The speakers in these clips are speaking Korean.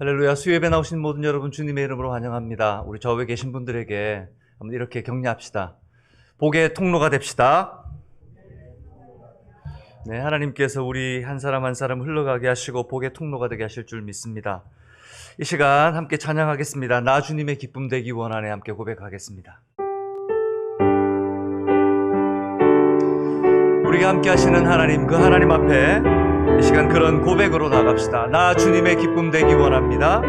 할렐루야. 수요예배 나오신 모든 여러분 주님의 이름으로 환영합니다. 우리 저 위에 계신 분들에게 한번 이렇게 격려합시다. 복의 통로가 됩시다. 네, 하나님께서 우리 한 사람 한 사람 흘러가게 하시고 복의 통로가 되게 하실 줄 믿습니다. 이 시간 함께 찬양하겠습니다. 나 주님의 기쁨 되기 원하네. 함께 고백하겠습니다. 우리가 함께 하시는 하나님, 그 하나님 앞에 이 시간 그런 고백으로 나갑시다. 나 주님의 기쁨 되기 원합니다.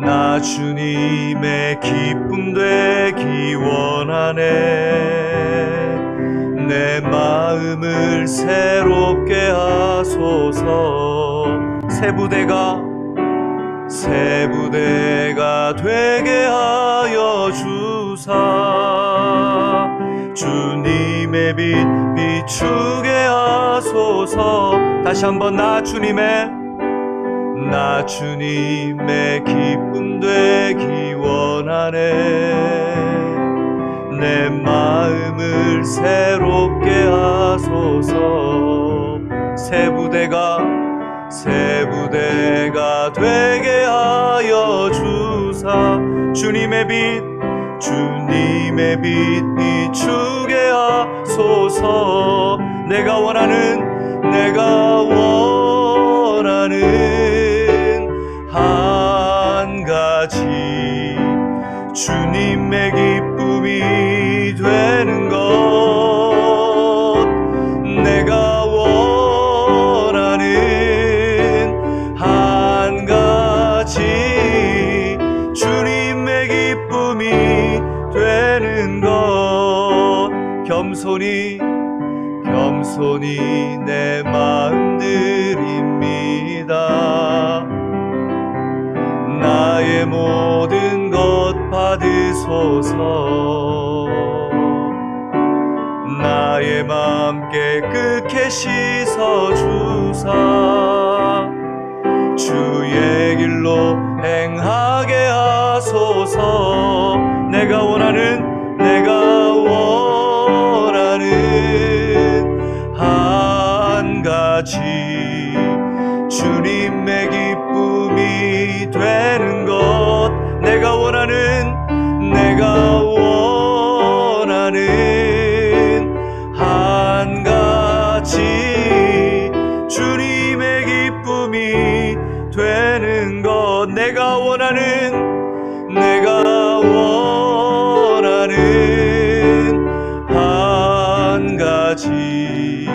나 주님의 기쁨 되기 원하네. 내 마음을 새롭게 하소서. 새 부대가 되게 하여 주사. 주님의 빛 비추게 하소서. 다시 한번 나 주님의 기쁨 되기 원하네. 내 마음을 새롭게 하소서. 새 부대가 되게 하여 주사. 주님의 빛 비추게 하소서. 내가 원하는 한 가지 주님의 기쁨이 되는 것. 내가 원하는 한 가지 주님의 기쁨이 되는 것. 겸손히 내 마음 드립니다. 나의 모든 것 받으소서. 나의 맘 깨끗게 씻어주사. 주의 길로 행하게 하소서. 내가 원하는 한 가지 주님의 기쁨이 되는 것. 내가 원하는 한 가지 주님의 기쁨이 되는 것. 내가 원하는 한 가지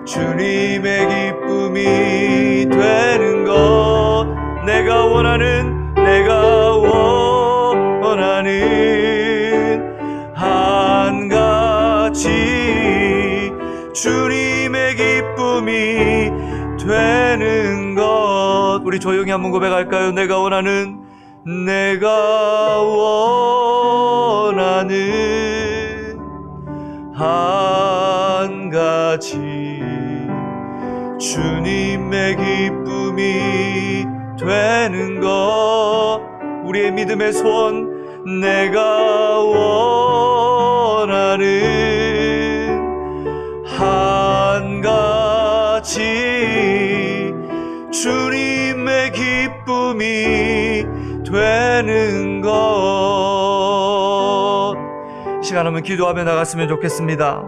주님의 기쁨이 되는 것. 내가 원하는 한 가지 주님의 기쁨이 되는 것. 우리 조용히 한번 고백할까요? 내가 원하는 한 가지 주님의 기쁨이 되는 것. 우리의 믿음의 소원. 내가 원하는 한 가지 주님의 기쁨이 되는 것. 이 시간 한번 기도하며 나갔으면 좋겠습니다.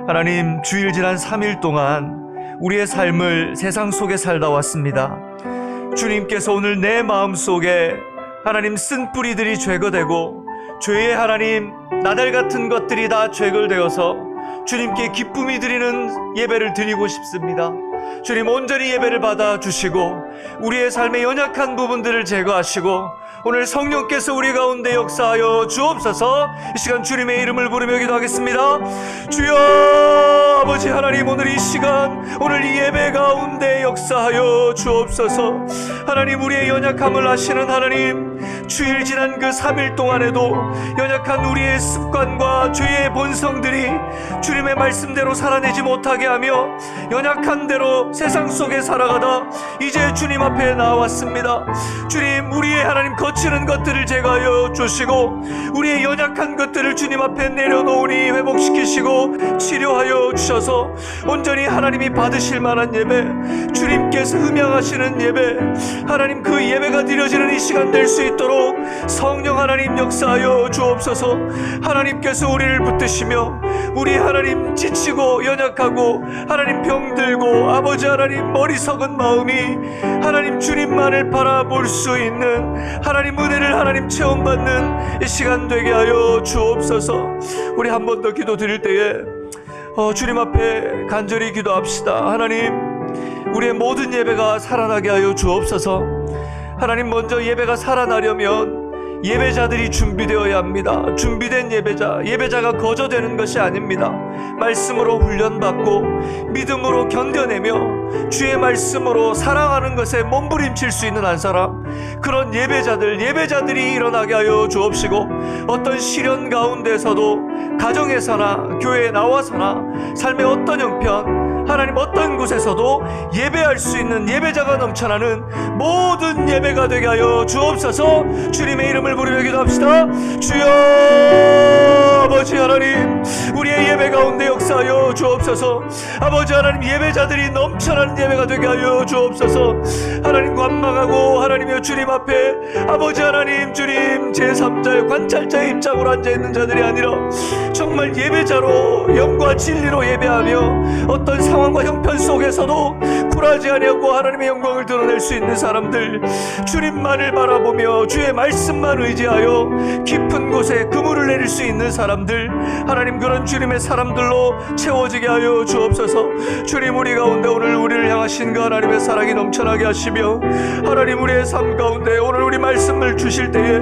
하나님, 주일 지난 3일 동안 우리의 삶을 세상 속에 살다 왔습니다. 주님께서 오늘 내 마음속에 하나님 쓴 뿌리들이 제거되고 죄의 하나님 나달 같은 것들이 다 제거되어서 주님께 기쁨이 드리는 예배를 드리고 싶습니다. 주님, 온전히 예배를 받아주시고 우리의 삶의 연약한 부분들을 제거하시고 오늘 성령께서 우리 가운데 역사하여 주옵소서. 이 시간 주님의 이름을 부르며 기도하겠습니다. 주여 아버지 하나님, 오늘 이 시간 오늘 이 예배 가운데 역사하여 주옵소서. 하나님, 우리의 연약함을 아시는 하나님, 주일 지난 그 3일 동안에도 연약한 우리의 습관과 죄의 본성들이 주님의 말씀대로 살아내지 못하게 하며 연약한 대로 세상 속에 살아가다 이제 주님 앞에 나왔습니다. 주님, 우리의 하나님 거치는 것들을 제거하여 주시고 우리의 연약한 것들을 주님 앞에 내려놓으니 회복시키시고 치료하여 주셔서 온전히 하나님이 받으실 만한 예배, 주님께서 흠양하시는 예배, 하나님 그 예배가 드려지는 이 시간 될 수 있도록 성령 하나님 역사하여 주옵소서. 하나님께서 우리를 붙드시며 우리 하나님 지치고 연약하고 하나님 병들고 아버지 하나님 어리석은 마음이 하나님 주님만을 바라볼 수 있는 하나님 은혜를 하나님 체험받는 이 시간 되게 하여 주옵소서. 우리 한 번 더 기도 드릴 때에 주님 앞에 간절히 기도합시다. 하나님, 우리의 모든 예배가 살아나게 하여 주옵소서. 하나님, 먼저 예배가 살아나려면 예배자들이 준비되어야 합니다. 준비된 예배자가 거저되는 것이 아닙니다. 말씀으로 훈련받고 믿음으로 견뎌내며 주의 말씀으로 사랑하는 것에 몸부림칠 수 있는 한 사람, 그런 예배자들이 일어나게 하여 주옵시고 어떤 시련 가운데서도 가정에서나 교회에 나와서나 삶의 어떤 형편 하나님 어떤 곳에서도 예배할 수 있는 예배자가 넘쳐나는 모든 예배가 되게 하여 주옵소서. 주님의 이름을 부르며 기도합시다. 주여 아버지 하나님, 우리의 예배 가운데 역사하여 주옵소서. 아버지 하나님, 예배자들이 넘쳐나는 예배가 되게 하여 주옵소서. 하나님, 관망하고 하나님의 주님 앞에 아버지 하나님, 주님 제3자의 관찰자의 입장으로 앉아있는 자들이 아니라 정말 예배자로 영과 진리로 예배하며 어떤 상황과 형편 속에서도 굴하지 아니하고 하나님의 영광을 드러낼 수 있는 사람들, 주님만을 바라보며 주의 말씀만 의지하여 깊은 곳에 그물을 내릴 수 있는 사람들, 하나님 그런 주님의 사람들로 채워지게 하여 주옵소서. 주님, 우리 가운데 오늘 우리를 향하신 그 하나님의 사랑이 넘쳐나게 하시며 하나님 우리의 삶 가운데 오늘 우리 말씀을 주실 때에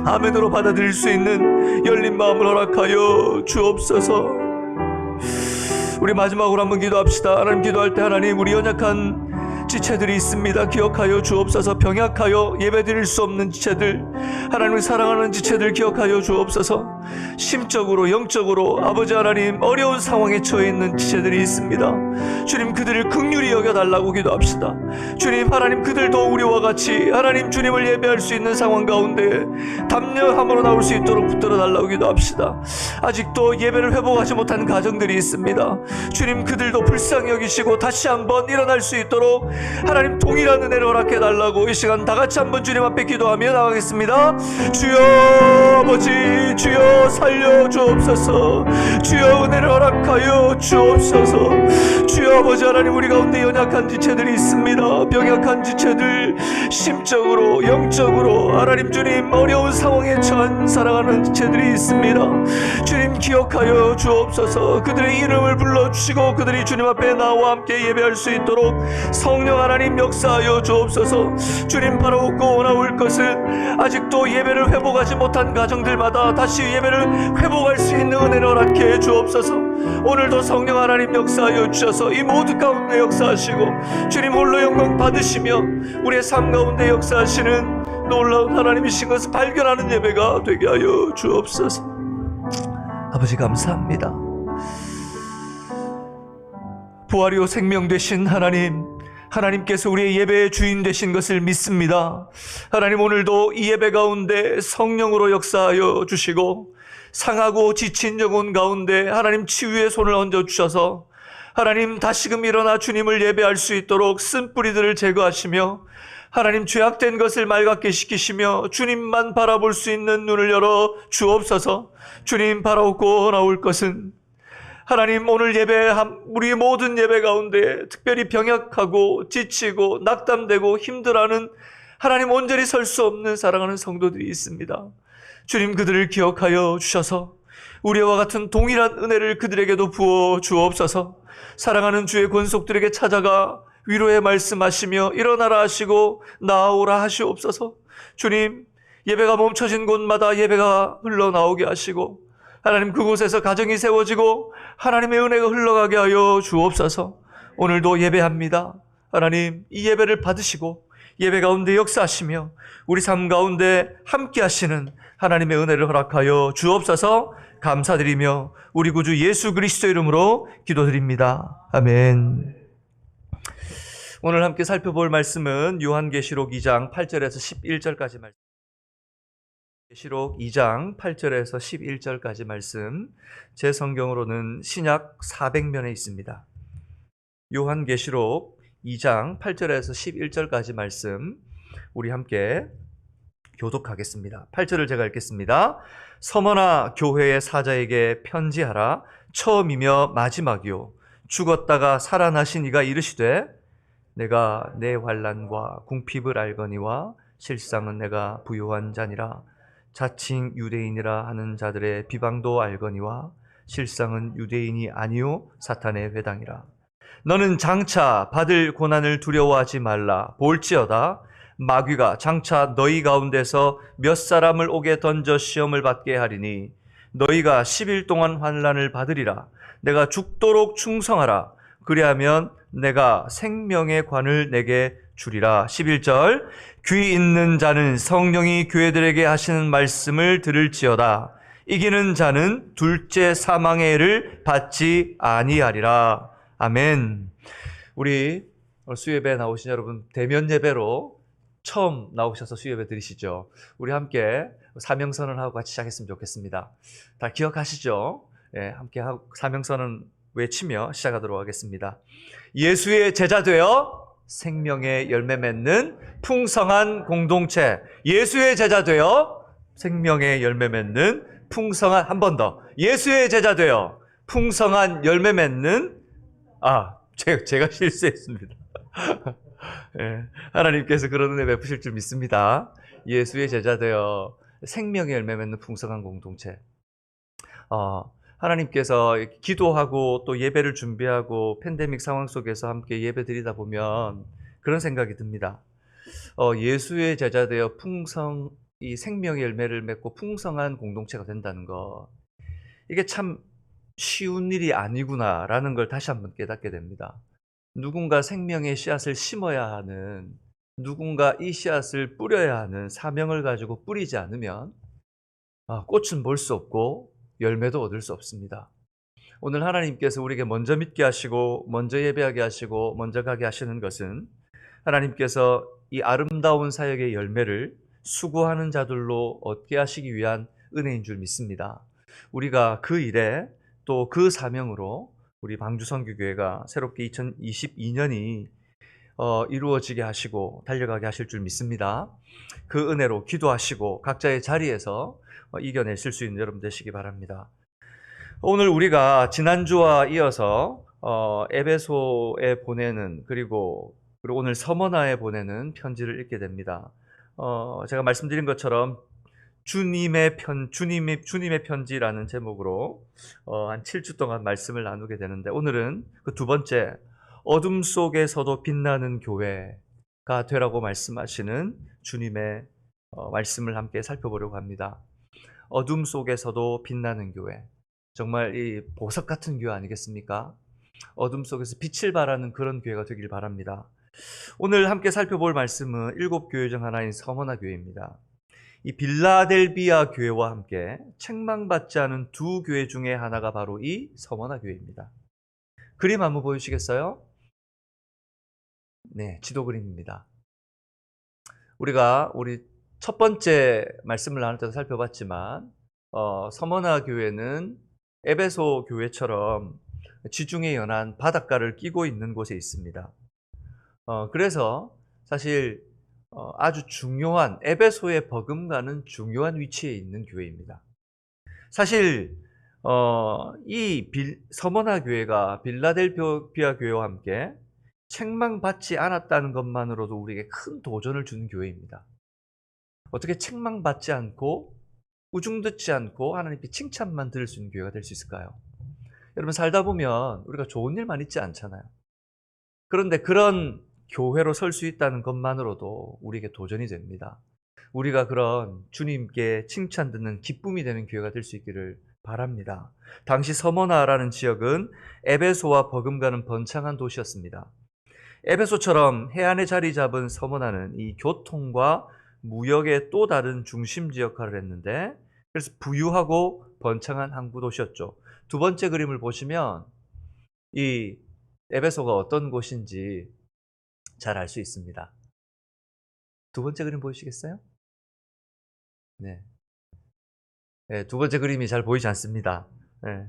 아멘으로 받아들일 수 있는 열린 마음을 허락하여 주옵소서. 우리 마지막으로 한번 기도합시다. 하나님, 기도할 때 하나님, 우리 연약한 지체들이 있습니다. 기억하여 주옵소서. 병약하여 예배드릴 수 없는 지체들, 하나님을 사랑하는 지체들 기억하여 주옵소서. 심적으로 영적으로 아버지 하나님 어려운 상황에 처해 있는 지체들이 있습니다. 주님, 그들을 긍휼히 여겨달라고 기도합시다. 주님, 하나님 그들도 우리와 같이 하나님 주님을 예배할 수 있는 상황 가운데 담력함으로 나올 수 있도록 붙들어 달라고 기도합시다. 아직도 예배를 회복하지 못한 가정들이 있습니다. 주님, 그들도 불쌍히 여기시고 다시 한번 일어날 수 있도록 하나님 동일한 은혜를 허락해 달라고 이 시간 다 같이 한번 주님 앞에 기도하며 나가겠습니다. 주여 아버지, 주여 살려 주옵소서. 주여 은혜를 허락하여 주옵소서. 주여 아버지 하나님, 우리 가운데 연약한 지체들이 있습니다. 병약한 지체들, 심적으로 영적으로 하나님 주님 어려운 상황에 처한 사랑하는 지체들이 있습니다. 주님, 기억하여 주옵소서. 그들의 이름을 불러주시고 그들이 주님 앞에 나와 함께 예배할 수 있도록 성령 하나님 역사하여 주옵소서. 주님, 바라옵고 원하올 것은 아직도 예배를 회복하지 못한 가정들마다 다시 예배를 회복할 수 있는 은혜를 허락해 주옵소서. 오늘도 성령 하나님 역사하여 주셔서 이 모두 가운데 역사하시고 주님 홀로 영광 받으시며 우리의 삶 가운데 역사하시는 놀라운 하나님이신 것을 발견하는 예배가 되게 하여 주옵소서. 아버지 감사합니다. 부활이요 생명 되신 하나님, 하나님께서 우리의 예배의 주인 되신 것을 믿습니다. 하나님, 오늘도 이 예배 가운데 성령으로 역사하여 주시고 상하고 지친 영혼 가운데 하나님 치유의 손을 얹어주셔서 하나님 다시금 일어나 주님을 예배할 수 있도록 쓴뿌리들을 제거하시며 하나님 죄악된 것을 맑게 시키시며 주님만 바라볼 수 있는 눈을 열어 주옵소서. 주님, 바라옵고 나올 것은 하나님 오늘 우리의 모든 예배 가운데 특별히 병약하고 지치고 낙담되고 힘들어하는 하나님 온전히 설 수 없는 사랑하는 성도들이 있습니다. 주님, 그들을 기억하여 주셔서 우리와 같은 동일한 은혜를 그들에게도 부어 주옵소서. 사랑하는 주의 권속들에게 찾아가 위로의 말씀하시며 일어나라 하시고 나아오라 하시옵소서. 주님, 예배가 멈춰진 곳마다 예배가 흘러나오게 하시고 하나님 그곳에서 가정이 세워지고 하나님의 은혜가 흘러가게 하여 주옵소서. 오늘도 예배합니다. 하나님, 이 예배를 받으시고 예배 가운데 역사하시며 우리 삶 가운데 함께 하시는 하나님의 은혜를 허락하여 주옵소서. 감사드리며 우리 구주 예수 그리스도 이름으로 기도드립니다. 아멘. 오늘 함께 살펴볼 말씀은 요한계시록 2장 8절에서 11절까지 말씀. 계시록 2장 8절에서 11절까지 말씀. 제 성경으로는 신약 400면에 있습니다. 요한계시록 2장 8절에서 11절까지 말씀 우리 함께 교독하겠습니다. 8절을 제가 읽겠습니다. 서머나 교회의 사자에게 편지하라. 처음이며 마지막이요 죽었다가 살아나신 이가 이르시되 내가 내 환난과 궁핍을 알거니와 실상은 내가 부요한 자니라. 자칭 유대인이라 하는 자들의 비방도 알거니와 실상은 유대인이 아니요 사탄의 회당이라. 너는 장차 받을 고난을 두려워하지 말라. 볼지어다 마귀가 장차 너희 가운데서 몇 사람을 옥에 던져 시험을 받게 하리니 너희가 10일 동안 환난을 받으리라. 내가 죽도록 충성하라. 그리하면 내가 생명의 관을 내게 주리라. 11절 귀 있는 자는 성령이 교회들에게 하시는 말씀을 들을지어다. 이기는 자는 둘째 사망의 해를 받지 아니하리라. 아멘. 우리 수예배 나오신 여러분 대면 예배로 처음 나오셔서 수예배 드리시죠. 우리 함께 사명선언을 하고 같이 시작했으면 좋겠습니다. 다 기억하시죠? 예, 함께 사명선언 외치며 시작하도록 하겠습니다. 예수의 제자 되어 생명의 열매 맺는 풍성한 공동체. 예수의 제자 되어 생명의 열매 맺는 풍성한, 한 번 더. 예수의 제자 되어 풍성한 열매 맺는, 제가 실수했습니다. 예, 하나님께서 그런 은혜 베푸실 줄 믿습니다. 예수의 제자 되어 생명의 열매 맺는 풍성한 공동체. 하나님께서 기도하고 또 예배를 준비하고 팬데믹 상황 속에서 함께 예배 드리다 보면 그런 생각이 듭니다. 예수의 제자 되어 이 생명의 열매를 맺고 풍성한 공동체가 된다는 것. 이게 참 쉬운 일이 아니구나라는 걸 다시 한번 깨닫게 됩니다. 누군가 생명의 씨앗을 심어야 하는, 누군가 이 씨앗을 뿌려야 하는 사명을 가지고 뿌리지 않으면 꽃은 볼 수 없고 열매도 얻을 수 없습니다. 오늘 하나님께서 우리에게 먼저 믿게 하시고 먼저 예배하게 하시고 먼저 가게 하시는 것은 하나님께서 이 아름다운 사역의 열매를 수고하는 자들로 얻게 하시기 위한 은혜인 줄 믿습니다. 우리가 그 일에 또 그 사명으로 우리 방주선교교회가 새롭게 2022년이 이루어지게 하시고 달려가게 하실 줄 믿습니다. 그 은혜로 기도하시고 각자의 자리에서 이겨내실 수 있는 여러분 되시기 바랍니다. 오늘 우리가 지난주와 이어서 에베소에 보내는 그리고 오늘 서머나에 보내는 편지를 읽게 됩니다. 제가 말씀드린 것처럼 주님의 편지라는 제목으로 한 7주 동안 말씀을 나누게 되는데 오늘은 그 두 번째 어둠 속에서도 빛나는 교회가 되라고 말씀하시는 주님의 말씀을 함께 살펴보려고 합니다. 어둠 속에서도 빛나는 교회. 정말 이 보석 같은 교회 아니겠습니까? 어둠 속에서 빛을 발하는 그런 교회가 되길 바랍니다. 오늘 함께 살펴볼 말씀은 7교회 중 하나인 서머나 교회입니다. 이 빌라델비아 교회와 함께 책망받지 않은 두 교회 중에 하나가 바로 이 서머나 교회입니다. 그림 한번 보여주시겠어요? 네, 지도 그림입니다. 우리 첫 번째 말씀을 나눌 때도 살펴봤지만 서머나 교회는 에베소 교회처럼 지중해 연안 바닷가를 끼고 있는 곳에 있습니다. 그래서 사실 아주 중요한 에베소에 버금가는 중요한 위치에 있는 교회입니다. 사실 이 서머나 교회가 빌라델비아 교회와 함께 책망받지 않았다는 것만으로도 우리에게 큰 도전을 주는 교회입니다. 어떻게 책망받지 않고 우중듣지 않고 하나님께 칭찬만 들을 수 있는 교회가 될 수 있을까요? 여러분 살다 보면 우리가 좋은 일만 있지 않잖아요. 그런데 그런 교회로 설 수 있다는 것만으로도 우리에게 도전이 됩니다. 우리가 그런 주님께 칭찬 듣는 기쁨이 되는 교회가 될 수 있기를 바랍니다. 당시 서머나라는 지역은 에베소와 버금가는 번창한 도시였습니다. 에베소처럼 해안에 자리 잡은 서머나는 이 교통과 무역의 또 다른 중심지 역할을 했는데, 그래서 부유하고 번창한 항구 도시였죠. 두 번째 그림을 보시면 이 에베소가 어떤 곳인지 잘 알 수 있습니다. 두 번째 그림 보이시겠어요? 네. 네, 두 번째 그림이 잘 보이지 않습니다. 네.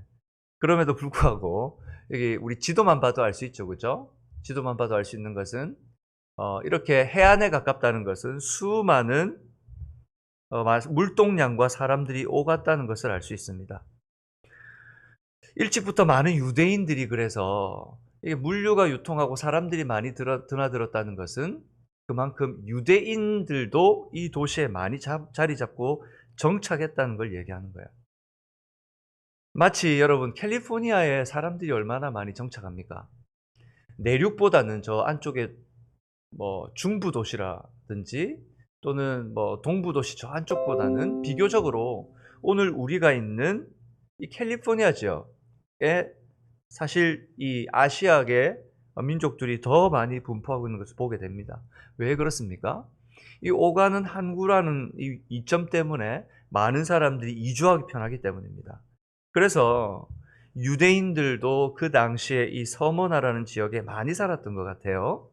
그럼에도 불구하고 여기 우리 지도만 봐도 알 수 있죠, 그죠? 지도만 봐도 알 수 있는 것은 이렇게 해안에 가깝다는 것은 수많은 물동량과 사람들이 오갔다는 것을 알 수 있습니다. 일찍부터 많은 유대인들이 그래서 이게 물류가 유통하고 사람들이 많이 드나들었다는 것은 그만큼 유대인들도 이 도시에 많이 자리 잡고 정착했다는 걸 얘기하는 거예요. 마치 여러분 캘리포니아에 사람들이 얼마나 많이 정착합니까? 내륙보다는 저 안쪽에 뭐 중부 도시라든지 또는 뭐 동부 도시 저 안쪽보다는 비교적으로 오늘 우리가 있는 이 캘리포니아 지역에 사실 이 아시아계 민족들이 더 많이 분포하고 있는 것을 보게 됩니다. 왜 그렇습니까? 이 오가는 항구라는 이 이점 때문에 많은 사람들이 이주하기 편하기 때문입니다. 그래서 유대인들도 그 당시에 이 서머나라는 지역에 많이 살았던 것 같아요.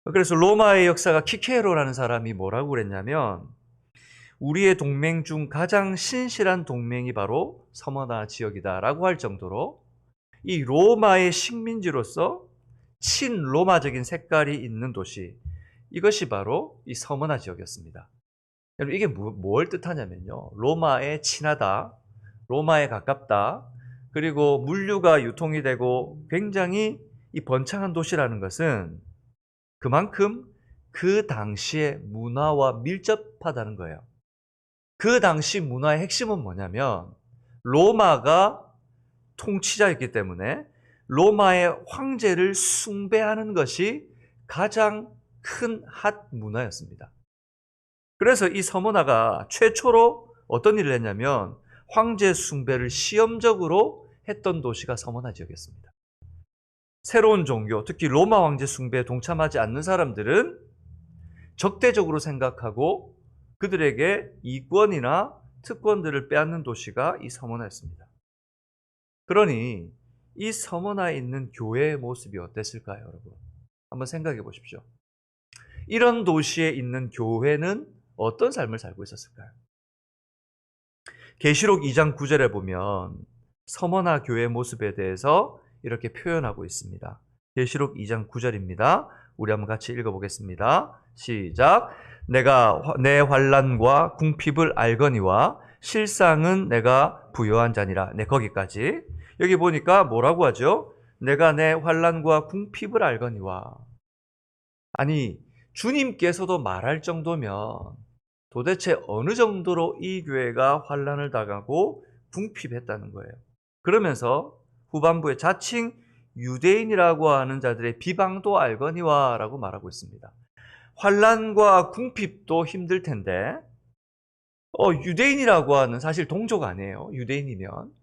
그래서 로마의 역사가 키케로라는 사람이 뭐라고 그랬냐면 우리의 동맹 중 가장 신실한 동맹이 바로 서머나 지역이다라고 할 정도로 이 로마의 식민지로서 친로마적인 색깔이 있는 도시, 이것이 바로 이 서머나 지역이었습니다. 여러분 이게 뭘 뜻하냐면요, 로마에 친하다, 로마에 가깝다, 그리고 물류가 유통이 되고 굉장히 이 번창한 도시라는 것은 그만큼 그 당시의 문화와 밀접하다는 거예요. 그 당시 문화의 핵심은 뭐냐면 로마가 통치자였기 때문에 로마의 황제를 숭배하는 것이 가장 큰 핫 문화였습니다. 그래서 이 서머나가 최초로 어떤 일을 했냐면 황제 숭배를 시험적으로 했던 도시가 서머나 지역이었습니다. 새로운 종교, 특히 로마 황제 숭배에 동참하지 않는 사람들은 적대적으로 생각하고 그들에게 이권이나 특권들을 빼앗는 도시가 이 서머나였습니다. 그러니 이 서머나에 있는 교회의 모습이 어땠을까요, 여러분? 한번 생각해 보십시오. 이런 도시에 있는 교회는 어떤 삶을 살고 있었을까요? 계시록 2장 9절에 보면 서머나 교회의 모습에 대해서 이렇게 표현하고 있습니다. 계시록 2장 9절입니다. 우리 한번 같이 읽어보겠습니다. 시작. 내가 내 환난과 궁핍을 알거니와 실상은 내가 부요한 자니라. 네, 거기까지. 여기 보니까 뭐라고 하죠? 내가 내 환난과 궁핍을 알거니와. 아니, 주님께서도 말할 정도면 도대체 어느 정도로 이 교회가 환난을 당하고 궁핍했다는 거예요. 그러면서 후반부에 자칭 유대인이라고 하는 자들의 비방도 알거니와 라고 말하고 있습니다. 환난과 궁핍도 힘들 텐데 유대인이라고 하는 사실 동족 아니에요. 유대인이면.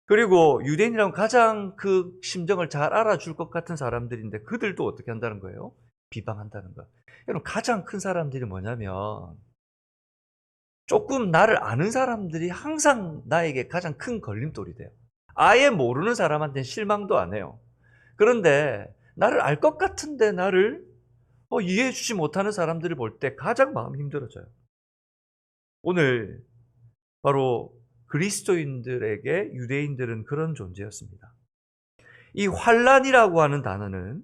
그리고 유대인이라면 가장 그 심정을 잘 알아줄 것 같은 사람들인데 그들도 어떻게 한다는 거예요? 비방한다는 거. 여러분 가장 큰 사람들이 뭐냐면 조금 나를 아는 사람들이 항상 나에게 가장 큰 걸림돌이 돼요. 아예 모르는 사람한테는 실망도 안 해요. 그런데 나를 알 것 같은데 나를 이해해 주지 못하는 사람들을 볼 때 가장 마음이 힘들어져요. 오늘 바로 그리스도인들에게 유대인들은 그런 존재였습니다. 이 환난이라고 하는 단어는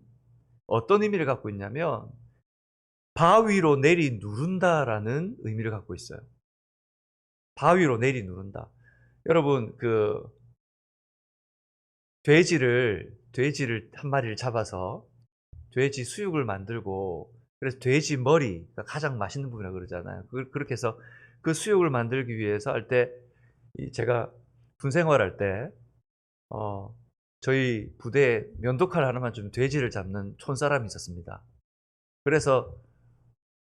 어떤 의미를 갖고 있냐면 바위로 내리 누른다라는 의미를 갖고 있어요. 바위로 내리 누른다. 여러분 돼지를 한 마리를 잡아서 돼지 수육을 만들고 그래서 돼지 머리가 가장 맛있는 부분이라고 그러잖아요. 그렇게 해서 그 수육을 만들기 위해서 할 때 제가 군 생활할 때 저희 부대에 면도칼 하나만 좀 돼지를 잡는 촌사람이 있었습니다. 그래서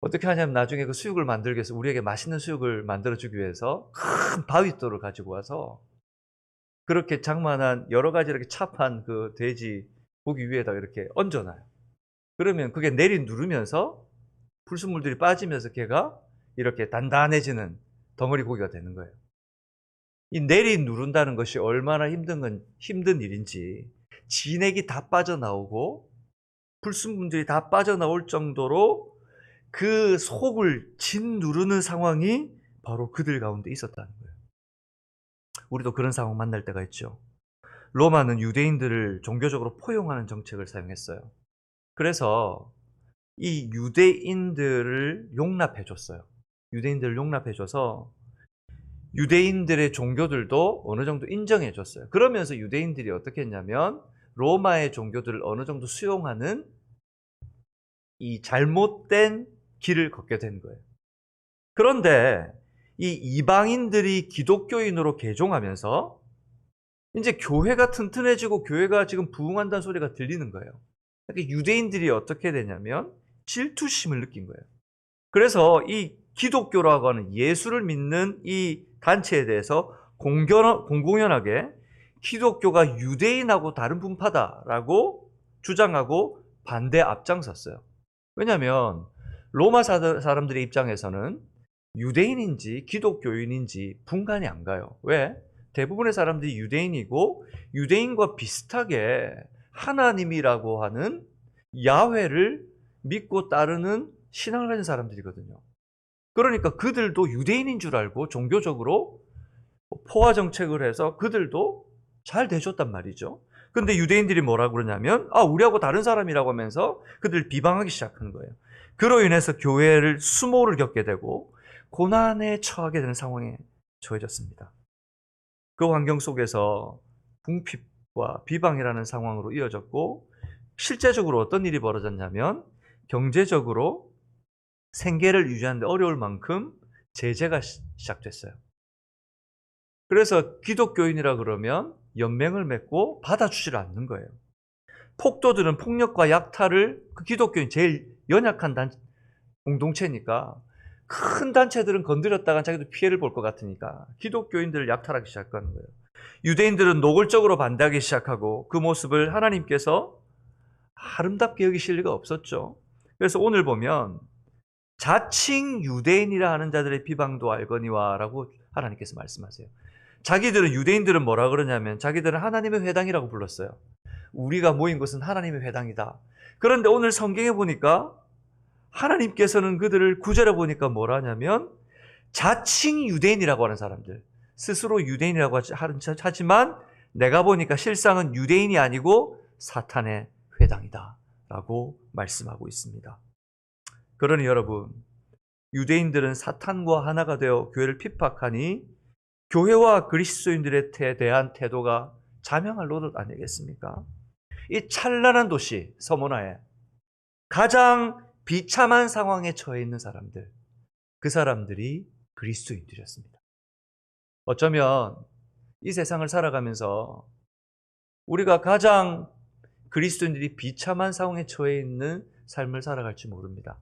어떻게 하냐면 나중에 그 수육을 만들기 위해서 우리에게 맛있는 수육을 만들어주기 위해서 큰 바위돌을 가지고 와서 그렇게 장만한 여러 가지 이렇게 찹한 그 돼지 고기 위에다 이렇게 얹어놔요. 그러면 그게 내리 누르면서 불순물들이 빠지면서 걔가 이렇게 단단해지는 덩어리 고기가 되는 거예요. 이 내리 누른다는 것이 얼마나 힘든 일인지, 진액이 다 빠져나오고 불순물들이 다 빠져나올 정도로 그 속을 진 누르는 상황이 바로 그들 가운데 있었다는 거예요. 우리도 그런 상황 만날 때가 있죠. 로마는 유대인들을 종교적으로 포용하는 정책을 사용했어요. 그래서 이 유대인들을 용납해줬어요. 유대인들을 용납해줘서 유대인들의 종교들도 어느 정도 인정해줬어요. 그러면서 유대인들이 어떻게 했냐면 로마의 종교들을 어느 정도 수용하는 이 잘못된 길을 걷게 된 거예요. 그런데 이 이방인들이 기독교인으로 개종하면서 이제 교회가 튼튼해지고 교회가 지금 부흥한다는 소리가 들리는 거예요. 그러니까 유대인들이 어떻게 되냐면 질투심을 느낀 거예요. 그래서 이 기독교라고 하는 예수를 믿는 이 단체에 대해서 공공연하게 기독교가 유대인하고 다른 분파다라고 주장하고 반대 앞장섰어요. 왜냐하면 로마 사람들의 입장에서는 유대인인지 기독교인인지 분간이 안 가요. 왜? 대부분의 사람들이 유대인이고 유대인과 비슷하게 하나님이라고 하는 야훼를 믿고 따르는 신앙을 가진 사람들이거든요. 그러니까 그들도 유대인인 줄 알고 종교적으로 포화 정책을 해서 그들도 잘 대줬단 말이죠. 근데 유대인들이 뭐라고 그러냐면 우리하고 다른 사람이라고 하면서 그들을 비방하기 시작하는 거예요. 그로 인해서 교회를 수모를 겪게 되고 고난에 처하게 되는 상황에 처해졌습니다. 그 환경 속에서 궁핍과 비방이라는 상황으로 이어졌고 실제적으로 어떤 일이 벌어졌냐면 경제적으로 생계를 유지하는데 어려울 만큼 제재가 시작됐어요. 그래서 기독교인이라 그러면 연맹을 맺고 받아주지를 않는 거예요. 폭도들은 폭력과 약탈을 그 기독교인 제일 연약한 공동체니까 큰 단체들은 건드렸다가 자기도 피해를 볼 것 같으니까 기독교인들을 약탈하기 시작하는 거예요. 유대인들은 노골적으로 반대하기 시작하고 그 모습을 하나님께서 아름답게 여기실 리가 없었죠. 그래서 오늘 보면 자칭 유대인이라 하는 자들의 비방도 알거니와 라고 하나님께서 말씀하세요. 유대인들은 뭐라 그러냐면 자기들은 하나님의 회당이라고 불렀어요. 우리가 모인 것은 하나님의 회당이다. 그런데 오늘 성경에 보니까 하나님께서는 그들을 구절해 보니까 뭐라 하냐면 자칭 유대인이라고 하는 사람들, 스스로 유대인이라고 하지만 내가 보니까 실상은 유대인이 아니고 사탄의 회당이다 라고 말씀하고 있습니다. 그러니 여러분, 유대인들은 사탄과 하나가 되어 교회를 핍박하니 교회와 그리스도인들에 대한 태도가 자명할 노릇 아니겠습니까? 이 찬란한 도시 서모나에 가장 비참한 상황에 처해 있는 사람들, 그 사람들이 그리스도인들이었습니다. 어쩌면 이 세상을 살아가면서 우리가 가장 그리스도인들이 비참한 상황에 처해 있는 삶을 살아갈지 모릅니다.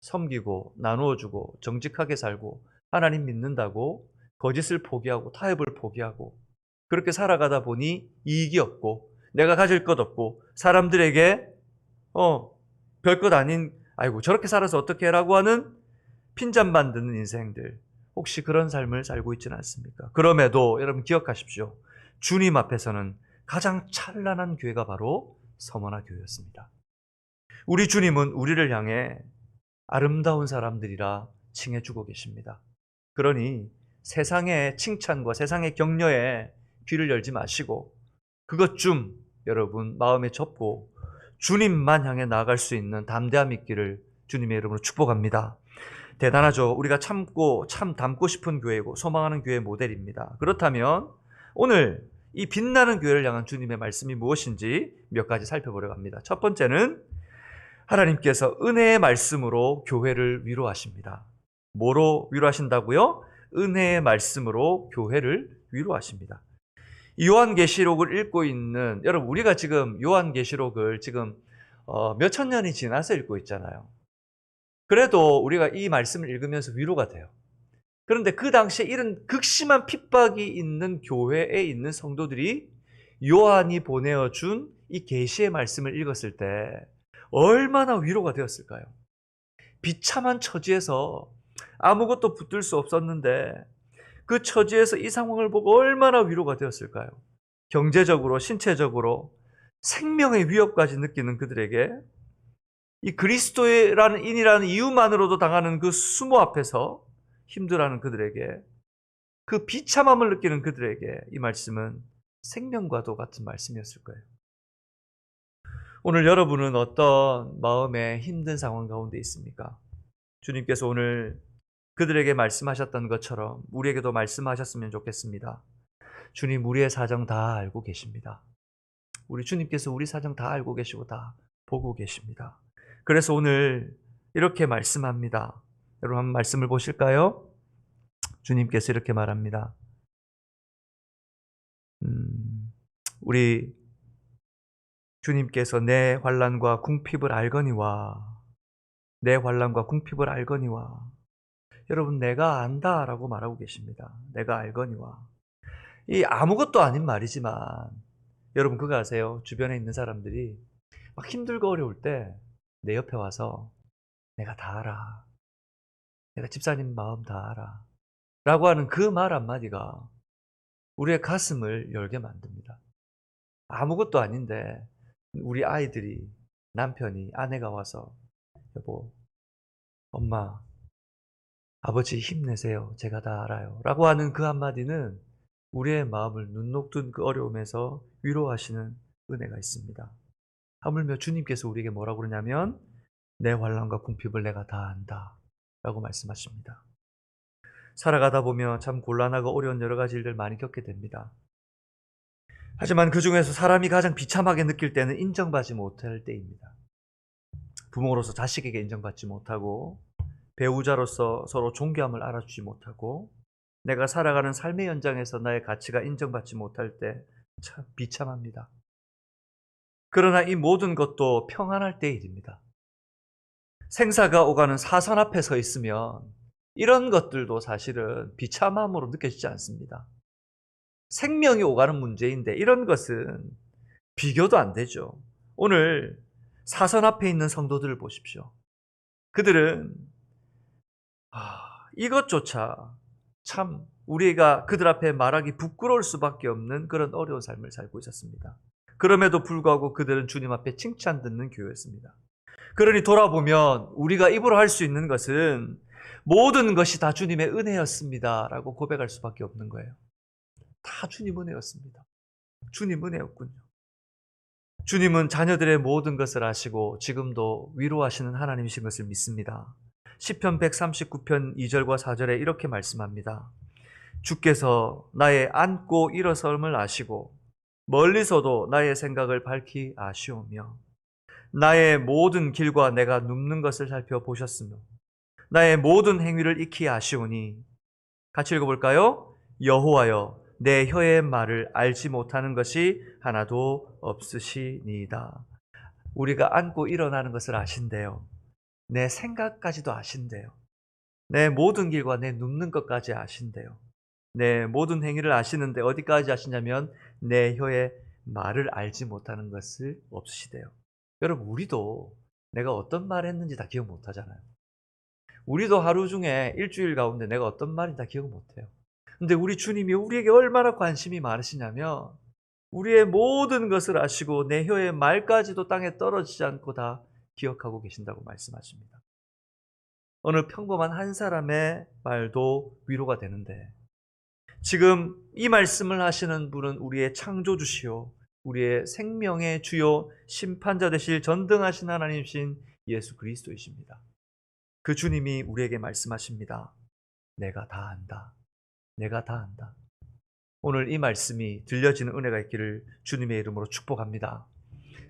섬기고 나누어주고 정직하게 살고 하나님 믿는다고 거짓을 포기하고 타협을 포기하고 그렇게 살아가다 보니 이익이 없고 내가 가질 것 없고 사람들에게 별것 아닌 아이고 저렇게 살아서 어떻게 라고 하는 핀잔만 듣는 인생들, 혹시 그런 삶을 살고 있지는 않습니까? 그럼에도 여러분 기억하십시오. 주님 앞에서는 가장 찬란한 교회가 바로 서머나 교회였습니다. 우리 주님은 우리를 향해 아름다운 사람들이라 칭해주고 계십니다. 그러니 세상의 칭찬과 세상의 격려에 귀를 열지 마시고 그것 좀 여러분 마음에 접고 주님만 향해 나아갈 수 있는 담대함 있기를 주님의 이름으로 축복합니다. 대단하죠. 우리가 참 닮고 싶은 교회고 소망하는 교회의 모델입니다. 그렇다면 오늘 이 빛나는 교회를 향한 주님의 말씀이 무엇인지 몇 가지 살펴보려고 합니다. 첫 번째는 하나님께서 은혜의 말씀으로 교회를 위로하십니다. 뭐로 위로하신다고요? 은혜의 말씀으로 교회를 위로하십니다. 요한계시록을 읽고 있는 여러분, 우리가 지금 요한계시록을 지금 몇천 년이 지나서 읽고 있잖아요. 그래도 우리가 이 말씀을 읽으면서 위로가 돼요. 그런데 그 당시에 이런 극심한 핍박이 있는 교회에 있는 성도들이 요한이 보내어준 이 계시의 말씀을 읽었을 때 얼마나 위로가 되었을까요? 비참한 처지에서 아무것도 붙들 수 없었는데 그 처지에서 이 상황을 보고 얼마나 위로가 되었을까요? 경제적으로, 신체적으로 생명의 위협까지 느끼는 그들에게 이 그리스도라는 인이라는 이유만으로도 당하는 그 수모 앞에서 힘들어하는 그들에게, 그 비참함을 느끼는 그들에게 이 말씀은 생명과도 같은 말씀이었을 거예요. 오늘 여러분은 어떤 마음의 힘든 상황 가운데 있습니까? 주님께서 오늘 그들에게 말씀하셨던 것처럼 우리에게도 말씀하셨으면 좋겠습니다. 주님, 우리의 사정 다 알고 계십니다. 우리 주님께서 우리 사정 다 알고 계시고 다 보고 계십니다. 그래서 오늘 이렇게 말씀합니다. 여러분 한번 말씀을 보실까요? 주님께서 이렇게 말합니다. 우리 주님께서 내 환난과 궁핍을 알거니와, 내 환난과 궁핍을 알거니와. 여러분, 내가 안다라고 말하고 계십니다. 내가 알거니와. 이 아무것도 아닌 말이지만 여러분 그거 아세요? 주변에 있는 사람들이 막 힘들고 어려울 때 내 옆에 와서 내가 다 알아, 내가 집사님 마음 다 알아 라고 하는 그 말 한마디가 우리의 가슴을 열게 만듭니다. 아무것도 아닌데 우리 아이들이, 남편이, 아내가 와서 여보, 엄마, 아버지 힘내세요, 제가 다 알아요 라고 하는 그 한마디는 우리의 마음을 눈 녹든 그 어려움에서 위로하시는 은혜가 있습니다. 하물며 주님께서 우리에게 뭐라고 그러냐면 내 환난과 궁핍을 내가 다 안다 라고 말씀하십니다. 살아가다 보면 참 곤란하고 어려운 여러 가지 일들 많이 겪게 됩니다. 하지만 그 중에서 사람이 가장 비참하게 느낄 때는 인정받지 못할 때입니다. 부모로서 자식에게 인정받지 못하고, 배우자로서 서로 존귀함을 알아주지 못하고, 내가 살아가는 삶의 현장에서 나의 가치가 인정받지 못할 때 참 비참합니다. 그러나 이 모든 것도 평안할 때의 일입니다. 생사가 오가는 사선 앞에 서 있으면 이런 것들도 사실은 비참함으로 느껴지지 않습니다. 생명이 오가는 문제인데 이런 것은 비교도 안 되죠. 오늘 사선 앞에 있는 성도들을 보십시오. 그들은 이것조차 참 우리가 그들 앞에 말하기 부끄러울 수밖에 없는 그런 어려운 삶을 살고 있었습니다. 그럼에도 불구하고 그들은 주님 앞에 칭찬 듣는 교회였습니다. 그러니 돌아보면 우리가 입으로 할 수 있는 것은 모든 것이 다 주님의 은혜였습니다 라고 고백할 수밖에 없는 거예요. 다 주님 은혜였습니다. 주님 은혜였군요. 주님은 자녀들의 모든 것을 아시고 지금도 위로하시는 하나님이신 것을 믿습니다. 시편 139편 2절과 4절에 이렇게 말씀합니다. 주께서 나의 앉고 일어섬을 아시고 멀리서도 나의 생각을 밝히 아시오며 나의 모든 길과 내가 눕는 것을 살펴보셨으며 나의 모든 행위를 익히 아시오니. 같이 읽어볼까요? 여호와여, 내 혀의 말을 알지 못하는 것이 하나도 없으시니이다. 우리가 앉고 일어나는 것을 아신대요. 내 생각까지도 아신대요. 내 모든 길과 내 눕는 것까지 아신대요. 내 모든 행위를 아시는데 어디까지 아시냐면 내 혀의 말을 알지 못하는 것을 없으시대요. 여러분, 우리도 내가 어떤 말 했는지 다 기억 못하잖아요. 우리도 하루 중에 일주일 가운데 내가 어떤 말인지 다 기억 못해요. 근데 우리 주님이 우리에게 얼마나 관심이 많으시냐면 우리의 모든 것을 아시고 내 혀의 말까지도 땅에 떨어지지 않고 다 기억하고 계신다고 말씀하십니다. 어느 평범한 한 사람의 말도 위로가 되는데 지금 이 말씀을 하시는 분은 우리의 창조주시요 우리의 생명의 주요 심판자 되실 전등하신 하나님이신 예수 그리스도이십니다. 그 주님이 우리에게 말씀하십니다. 내가 다 안다. 내가 다 안다. 오늘 이 말씀이 들려지는 은혜가 있기를 주님의 이름으로 축복합니다.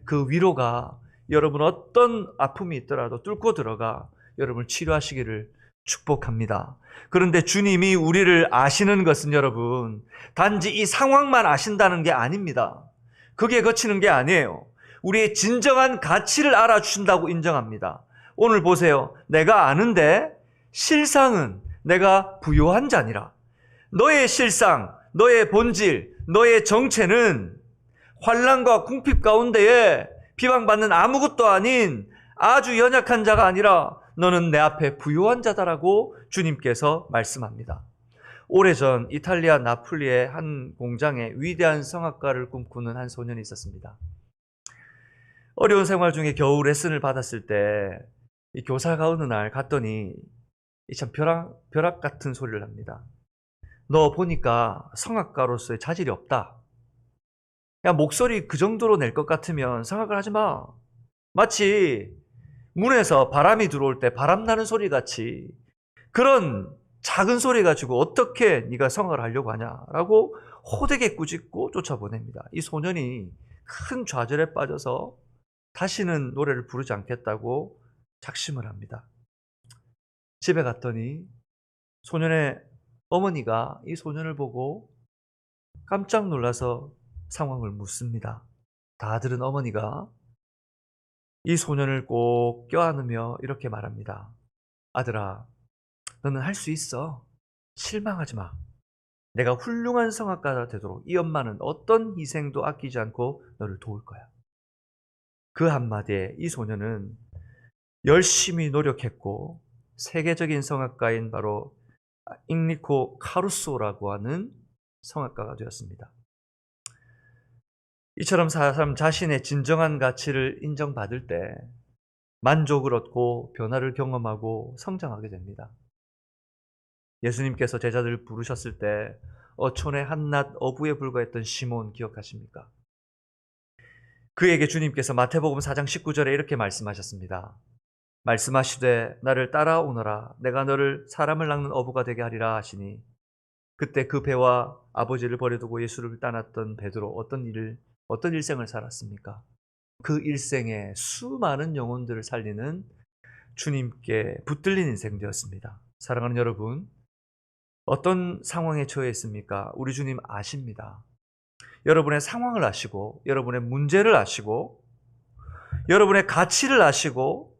그 위로가 여러분 어떤 아픔이 있더라도 뚫고 들어가 여러분을 치료하시기를 축복합니다. 그런데 주님이 우리를 아시는 것은 여러분 단지 이 상황만 아신다는 게 아닙니다. 그게 그치는 게 아니에요. 우리의 진정한 가치를 알아주신다고 인정합니다. 오늘 보세요. 내가 아는데 실상은 내가 부요한 자니라. 너의 실상, 너의 본질, 너의 정체는 환난과 궁핍 가운데에 비방받는 아무것도 아닌 아주 연약한 자가 아니라 너는 내 앞에 부유한 자다라고 주님께서 말씀합니다. 오래전 이탈리아 나폴리의 한 공장에 위대한 성악가를 꿈꾸는 한 소년이 있었습니다. 어려운 생활 중에 겨우 레슨을 받았을 때 이 교사가 어느 날 갔더니 참 벼락 같은 소리를 합니다. 너 보니까 성악가로서의 자질이 없다. 야, 목소리 그 정도로 낼 것 같으면 성악을 하지 마. 마치 문에서 바람이 들어올 때 바람 나는 소리 같이 그런 작은 소리 가지고 어떻게 네가 성악을 하려고 하냐라고 호되게 꾸짖고 쫓아보냅니다. 이 소년이 큰 좌절에 빠져서 다시는 노래를 부르지 않겠다고 작심을 합니다. 집에 갔더니 소년의 어머니가 이 소년을 보고 깜짝 놀라서 상황을 묻습니다. 다 들은 어머니가 이 소년을 꼭 껴안으며 이렇게 말합니다. 아들아, 너는 할 수 있어. 실망하지 마. 내가 훌륭한 성악가가 되도록 이 엄마는 어떤 희생도 아끼지 않고 너를 도울 거야. 그 한마디에 이 소년은 열심히 노력했고 세계적인 성악가인 바로 잉리코 카루소라고 하는 성악가가 되었습니다. 이처럼 사람 자신의 진정한 가치를 인정받을 때 만족을 얻고 변화를 경험하고 성장하게 됩니다. 예수님께서 제자들을 부르셨을 때 어촌의 한낱 어부에 불과했던 시몬 기억하십니까? 그에게 주님께서 마태복음 4장 19절에 이렇게 말씀하셨습니다. 말씀하시되 나를 따라오너라 내가 너를 사람을 낚는 어부가 되게 하리라 하시니 그때 그 배와 아버지를 버려두고 예수를 떠났던 베드로 어떤 일생을 살았습니까? 그 일생에 수많은 영혼들을 살리는 주님께 붙들린 인생 되었습니다. 사랑하는 여러분, 어떤 상황에 처해 있습니까? 우리 주님 아십니다. 여러분의 상황을 아시고 여러분의 문제를 아시고 여러분의 가치를 아시고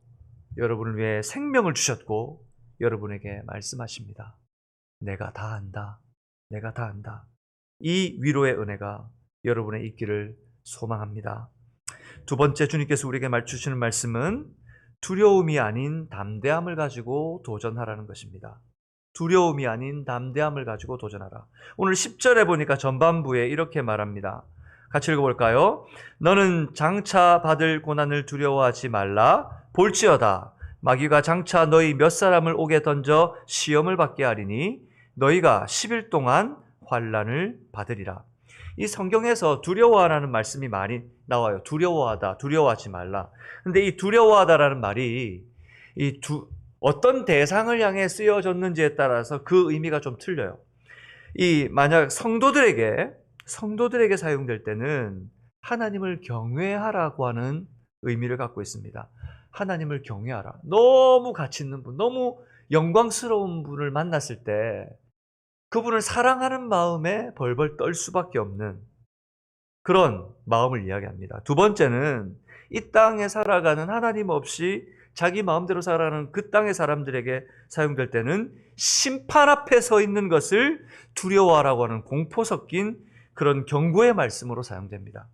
여러분을 위해 생명을 주셨고 여러분에게 말씀하십니다. 내가 다 안다. 내가 다 안다. 이 위로의 은혜가 여러분의 있기를 소망합니다. 두 번째 주님께서 우리에게 주시는 말씀은 두려움이 아닌 담대함을 가지고 도전하라는 것입니다. 두려움이 아닌 담대함을 가지고 도전하라. 오늘 10절에 보니까 전반부에 이렇게 말합니다. 같이 읽어볼까요? 너는 장차 받을 고난을 두려워하지 말라. 볼지어다 마귀가 장차 너희 몇 사람을 옥에 던져 시험을 받게 하리니 너희가 10일 동안 환난을 받으리라. 이 성경에서 두려워하라는 말씀이 많이 나와요. 두려워하다, 두려워하지 말라. 근데 이 두려워하다라는 말이 어떤 대상을 향해 쓰여졌는지에 따라서 그 의미가 좀 틀려요. 만약 성도들에게 사용될 때는 하나님을 경외하라고 하는 의미를 갖고 있습니다. 하나님을 경외하라. 너무 가치 있는 분, 너무 영광스러운 분을 만났을 때 그분을 사랑하는 마음에 벌벌 떨 수밖에 없는 그런 마음을 이야기합니다. 두 번째는 이 땅에 살아가는 하나님 없이 자기 마음대로 살아가는 그 땅의 사람들에게 사용될 때는 심판 앞에 서 있는 것을 두려워하라고 하는 공포 섞인 그런 경고의 말씀으로 사용됩니다.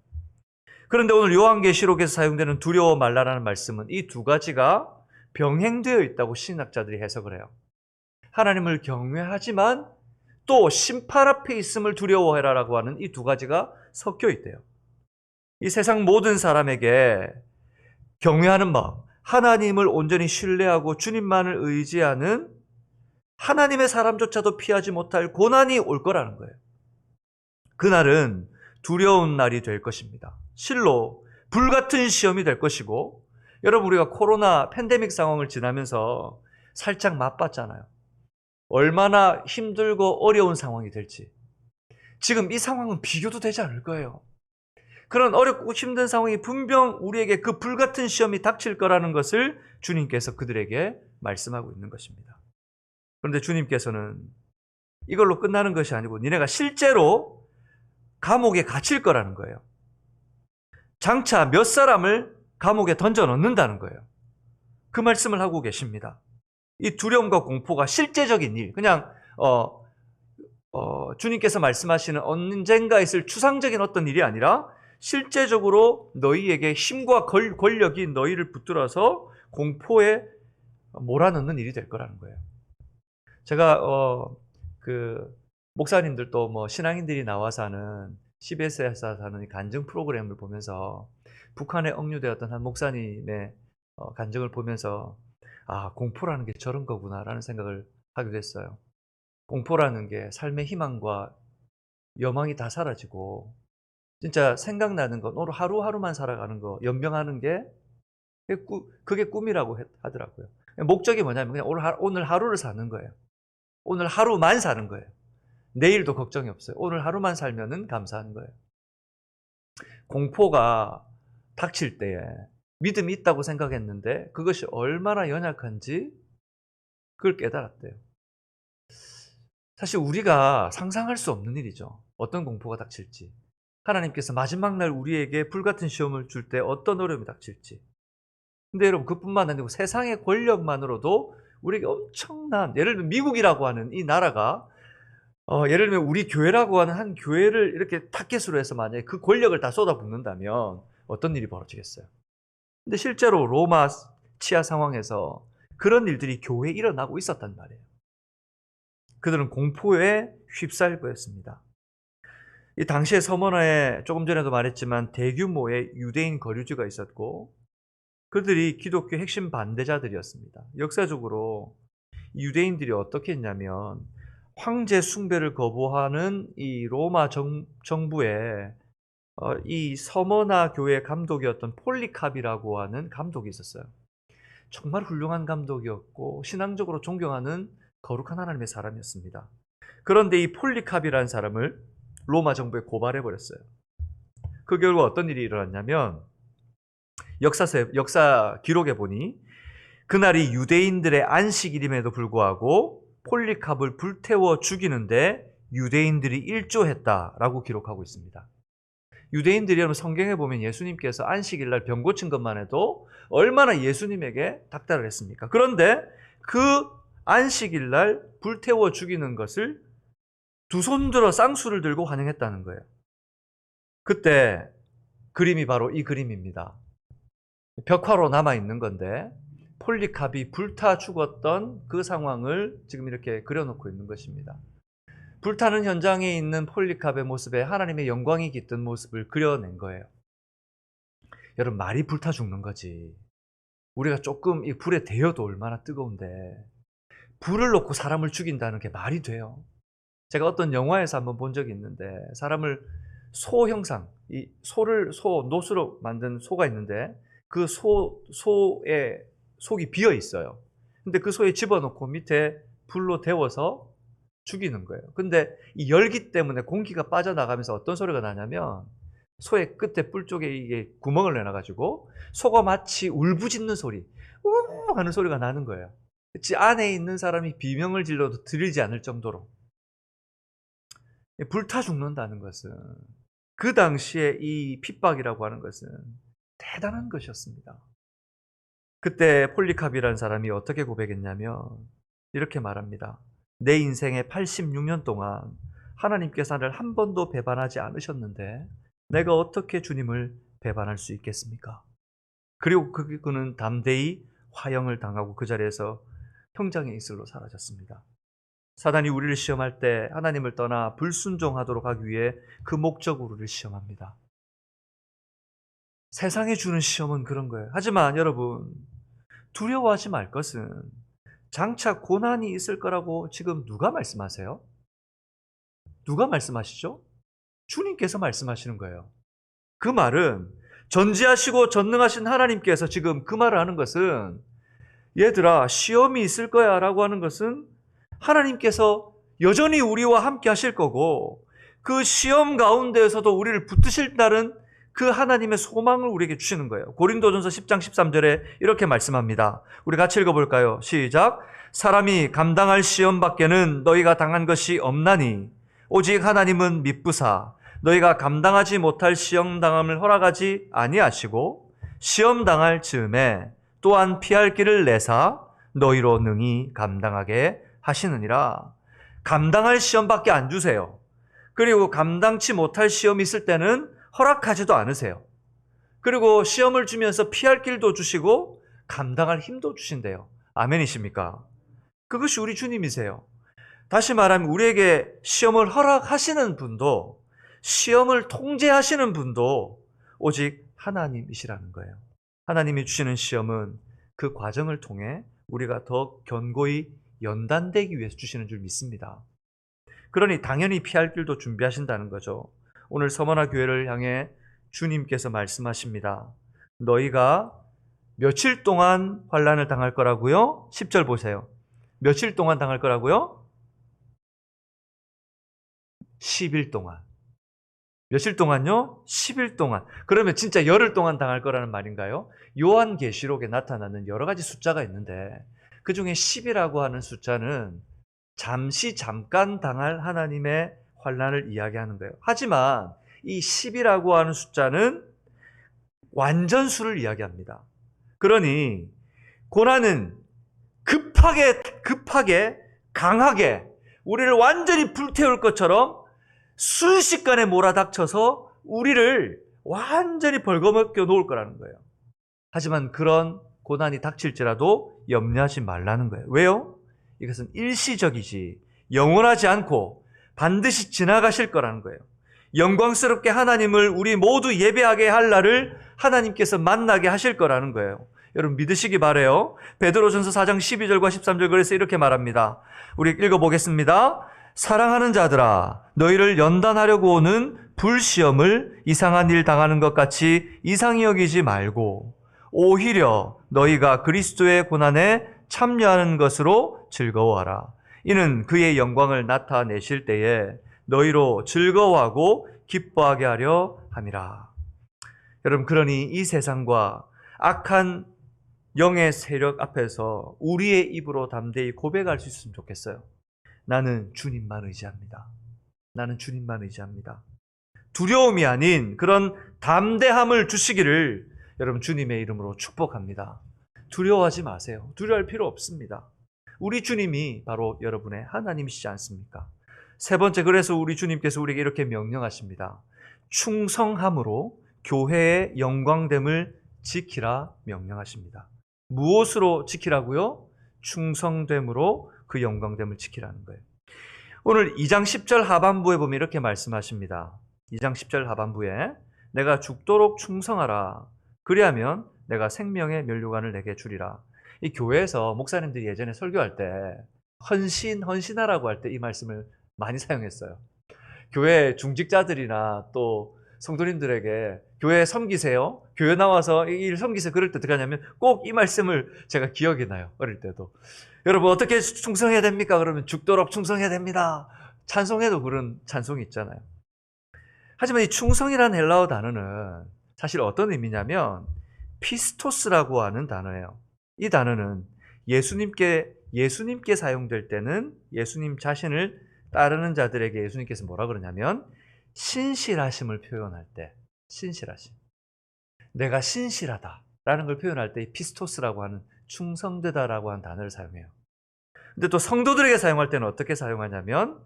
그런데 오늘 요한계시록에서 사용되는 두려워 말라라는 말씀은 이 두 가지가 병행되어 있다고 신학자들이 해석을 해요. 하나님을 경외하지만 또 심판 앞에 있음을 두려워해라라고 하는 이 두 가지가 섞여 있대요. 이 세상 모든 사람에게 경외하는 마음, 하나님을 온전히 신뢰하고 주님만을 의지하는 하나님의 사람조차도 피하지 못할 고난이 올 거라는 거예요. 그날은 두려운 날이 될 것입니다. 실로 불같은 시험이 될 것이고, 여러분 우리가 코로나 팬데믹 상황을 지나면서 살짝 맛봤잖아요. 얼마나 힘들고 어려운 상황이 될지. 지금 이 상황은 비교도 되지 않을 거예요. 그런 어렵고 힘든 상황이 분명 우리에게 그 불같은 시험이 닥칠 거라는 것을 주님께서 그들에게 말씀하고 있는 것입니다. 그런데 주님께서는 이걸로 끝나는 것이 아니고 니네가 실제로 감옥에 갇힐 거라는 거예요. 장차 몇 사람을 감옥에 던져 넣는다는 거예요. 그 말씀을 하고 계십니다. 이 두려움과 공포가 실제적인 일, 그냥 주님께서 말씀하시는 언젠가 있을 추상적인 어떤 일이 아니라 실제적으로 너희에게 힘과 권력이 너희를 붙들어서 공포에 몰아넣는 일이 될 거라는 거예요. 제가 목사님들도 뭐 신앙인들이 나와서 하는 CBS에서 하는 간증 프로그램을 보면서 북한에 억류되었던 한 목사님의 간증을 보면서 아, 공포라는 게 저런 거구나라는 생각을 하게 됐어요. 공포라는 게 삶의 희망과 여망이 다 사라지고 진짜 생각나는 건 오늘 하루하루만 살아가는 거, 연명하는 게 그게 꿈이라고 하더라고요. 목적이 뭐냐면 그냥 오늘 하루를 사는 거예요. 오늘 하루만 사는 거예요. 내일도 걱정이 없어요. 오늘 하루만 살면은 감사한 거예요. 공포가 닥칠 때에 믿음이 있다고 생각했는데 그것이 얼마나 연약한지 그걸 깨달았대요. 사실 우리가 상상할 수 없는 일이죠. 어떤 공포가 닥칠지. 하나님께서 마지막 날 우리에게 불같은 시험을 줄 때 어떤 어려움이 닥칠지. 근데 여러분 그뿐만 아니고 세상의 권력만으로도 우리에게 엄청난, 예를 들면 미국이라고 하는 이 나라가 예를 들면 우리 교회라고 하는 한 교회를 이렇게 타겟으로 해서 만약에 그 권력을 다 쏟아붓는다면 어떤 일이 벌어지겠어요? 근데 실제로 로마 치하 상황에서 그런 일들이 교회에 일어나고 있었단 말이에요. 그들은 공포에 휩싸일 거였습니다. 이 당시의 서머너에 조금 전에도 말했지만 대규모의 유대인 거류지가 있었고 그들이 기독교 핵심 반대자들이었습니다. 역사적으로 유대인들이 어떻게 했냐면 황제 숭배를 거부하는 이 로마 정부에 이 서머나 교회 감독이었던 폴리캅이라고 하는 감독이 있었어요. 정말 훌륭한 감독이었고 신앙적으로 존경하는 거룩한 하나님의 사람이었습니다. 그런데 이 폴리캅이라는 사람을 로마 정부에 고발해버렸어요. 그 결과 어떤 일이 일어났냐면 역사 기록에 보니 그날이 유대인들의 안식일임에도 불구하고 폴리캅을 불태워 죽이는데 유대인들이 일조했다라고 기록하고 있습니다. 유대인들이 여러분 성경에 보면 예수님께서 안식일날 병 고친 것만 해도 얼마나 예수님에게 닥달을 했습니까? 그런데 그 안식일날 불태워 죽이는 것을 두 손 들어 쌍수를 들고 환영했다는 거예요. 그때 그림이 바로 이 그림입니다. 벽화로 남아있는 건데 폴리캅이 불타 죽었던 그 상황을 지금 이렇게 그려놓고 있는 것입니다. 불타는 현장에 있는 폴리캅의 모습에 하나님의 영광이 깃든 모습을 그려낸 거예요. 여러분 말이 불타 죽는 거지. 우리가 조금 이 불에 데여도 얼마나 뜨거운데 불을 놓고 사람을 죽인다는 게 말이 돼요? 제가 어떤 영화에서 한번 본 적이 있는데 사람을 소 형상, 이 노수로 만든 소가 있는데 그 소의 속이 비어 있어요. 근데 그 소에 집어넣고 밑에 불로 데워서 죽이는 거예요. 근데 이 열기 때문에 공기가 빠져나가면서 어떤 소리가 나냐면 소의 끝에 뿔 쪽에 이게 구멍을 내놔가지고 소가 마치 울부짖는 소리, 우 하는 소리가 나는 거예요. 그치, 안에 있는 사람이 비명을 질러도 들리지 않을 정도로. 불타 죽는다는 것은 그 당시에 이 핍박이라고 하는 것은 대단한 것이었습니다. 그때 폴리캅이라는 사람이 어떻게 고백했냐면 이렇게 말합니다. 내 인생의 86년 동안 하나님께서 나를 한 번도 배반하지 않으셨는데 내가 어떻게 주님을 배반할 수 있겠습니까? 그리고 그는 담대히 화형을 당하고 그 자리에서 형장의 이슬로 사라졌습니다. 사단이 우리를 시험할 때 하나님을 떠나 불순종하도록 하기 위해 그 목적으로 우리를 시험합니다. 세상에 주는 시험은 그런 거예요. 하지만 여러분 두려워하지 말 것은 장차 고난이 있을 거라고 지금 누가 말씀하세요? 누가 말씀하시죠? 주님께서 말씀하시는 거예요. 그 말은 전지하시고 전능하신 하나님께서 지금 그 말을 하는 것은 얘들아 시험이 있을 거야 라고 하는 것은 하나님께서 여전히 우리와 함께 하실 거고 그 시험 가운데에서도 우리를 붙드실 그 하나님의 소망을 우리에게 주시는 거예요. 고린도전서 10장 13절에 이렇게 말씀합니다. 우리 같이 읽어볼까요? 시작. 사람이 감당할 시험 밖에는 너희가 당한 것이 없나니 오직 하나님은 미쁘사 너희가 감당하지 못할 시험 당함을 허락하지 아니하시고 시험 당할 즈음에 또한 피할 길을 내사 너희로 능히 감당하게 하시느니라. 감당할 시험밖에 안 주세요. 그리고 감당치 못할 시험이 있을 때는 허락하지도 않으세요. 그리고 시험을 주면서 피할 길도 주시고 감당할 힘도 주신대요. 아멘이십니까? 그것이 우리 주님이세요. 다시 말하면 우리에게 시험을 허락하시는 분도, 시험을 통제하시는 분도 오직 하나님이시라는 거예요. 하나님이 주시는 시험은 그 과정을 통해 우리가 더 견고히 연단되기 위해서 주시는 줄 믿습니다. 그러니 당연히 피할 길도 준비하신다는 거죠. 오늘 서머나 교회를 향해 주님께서 말씀하십니다. 너희가 며칠 동안 환난을 당할 거라고요? 10절 보세요. 며칠 동안 당할 거라고요? 10일 동안. 며칠 동안요? 10일 동안. 그러면 진짜 열흘 동안 당할 거라는 말인가요? 요한계시록에 나타나는 여러 가지 숫자가 있는데 그 중에 10이라고 하는 숫자는 잠깐 당할 하나님의 환난을 이야기하는 거예요. 하지만 이 10이라고 하는 숫자는 완전수를 이야기합니다. 그러니 고난은 급하게 강하게 우리를 완전히 불태울 것처럼 순식간에 몰아닥쳐서 우리를 완전히 벌거벗겨 놓을 거라는 거예요. 하지만 그런 고난이 닥칠지라도 염려하지 말라는 거예요. 왜요? 이것은 일시적이지 영원하지 않고 반드시 지나가실 거라는 거예요. 영광스럽게 하나님을 우리 모두 예배하게 할 날을 하나님께서 만나게 하실 거라는 거예요. 여러분 믿으시기 바라요. 베드로전서 4장 12절과 13절 그래서 이렇게 말합니다. 우리 읽어보겠습니다. 사랑하는 자들아, 너희를 연단하려고 오는 불시험을 이상한 일 당하는 것 같이 이상히 여기지 말고 오히려 너희가 그리스도의 고난에 참여하는 것으로 즐거워하라. 이는 그의 영광을 나타내실 때에 너희로 즐거워하고 기뻐하게 하려 함이라. 여러분, 그러니 이 세상과 악한 영의 세력 앞에서 우리의 입으로 담대히 고백할 수 있으면 좋겠어요. 나는 주님만 의지합니다. 나는 주님만 의지합니다. 두려움이 아닌 그런 담대함을 주시기를 여러분 주님의 이름으로 축복합니다. 두려워하지 마세요. 두려워할 필요 없습니다. 우리 주님이 바로 여러분의 하나님이시지 않습니까? 세 번째, 그래서 우리 주님께서 우리에게 이렇게 명령하십니다. 충성함으로 교회의 영광됨을 지키라 명령하십니다. 무엇으로 지키라고요? 충성됨으로 그 영광됨을 지키라는 거예요. 오늘 2장 10절 하반부에 보면 이렇게 말씀하십니다. 2장 10절 하반부에 내가 죽도록 충성하라. 그리하면 내가 생명의 면류관을 내게 주리라. 이 교회에서 목사님들이 예전에 설교할 때 헌신하라고 할 때 이 말씀을 많이 사용했어요. 교회 중직자들이나 또 성도님들에게 교회 섬기세요. 교회 나와서 이 일 섬기세요. 그럴 때 어떻게 하냐면 꼭 이 말씀을 제가 기억이 나요. 어릴 때도. 여러분 어떻게 충성해야 됩니까? 그러면 죽도록 충성해야 됩니다. 찬송해도 그런 찬송이 있잖아요. 하지만 이 충성이라는 헬라어 단어는 사실 어떤 의미냐면 피스토스라고 하는 단어예요. 이 단어는 예수님께 사용될 때는 예수님 자신을 따르는 자들에게 예수님께서 뭐라 그러냐면 신실하심을 표현할 때, 신실하심. 내가 신실하다라는 걸 표현할 때 이 피스토스라고 하는 충성되다라고 하는 단어를 사용해요. 근데 또 성도들에게 사용할 때는 어떻게 사용하냐면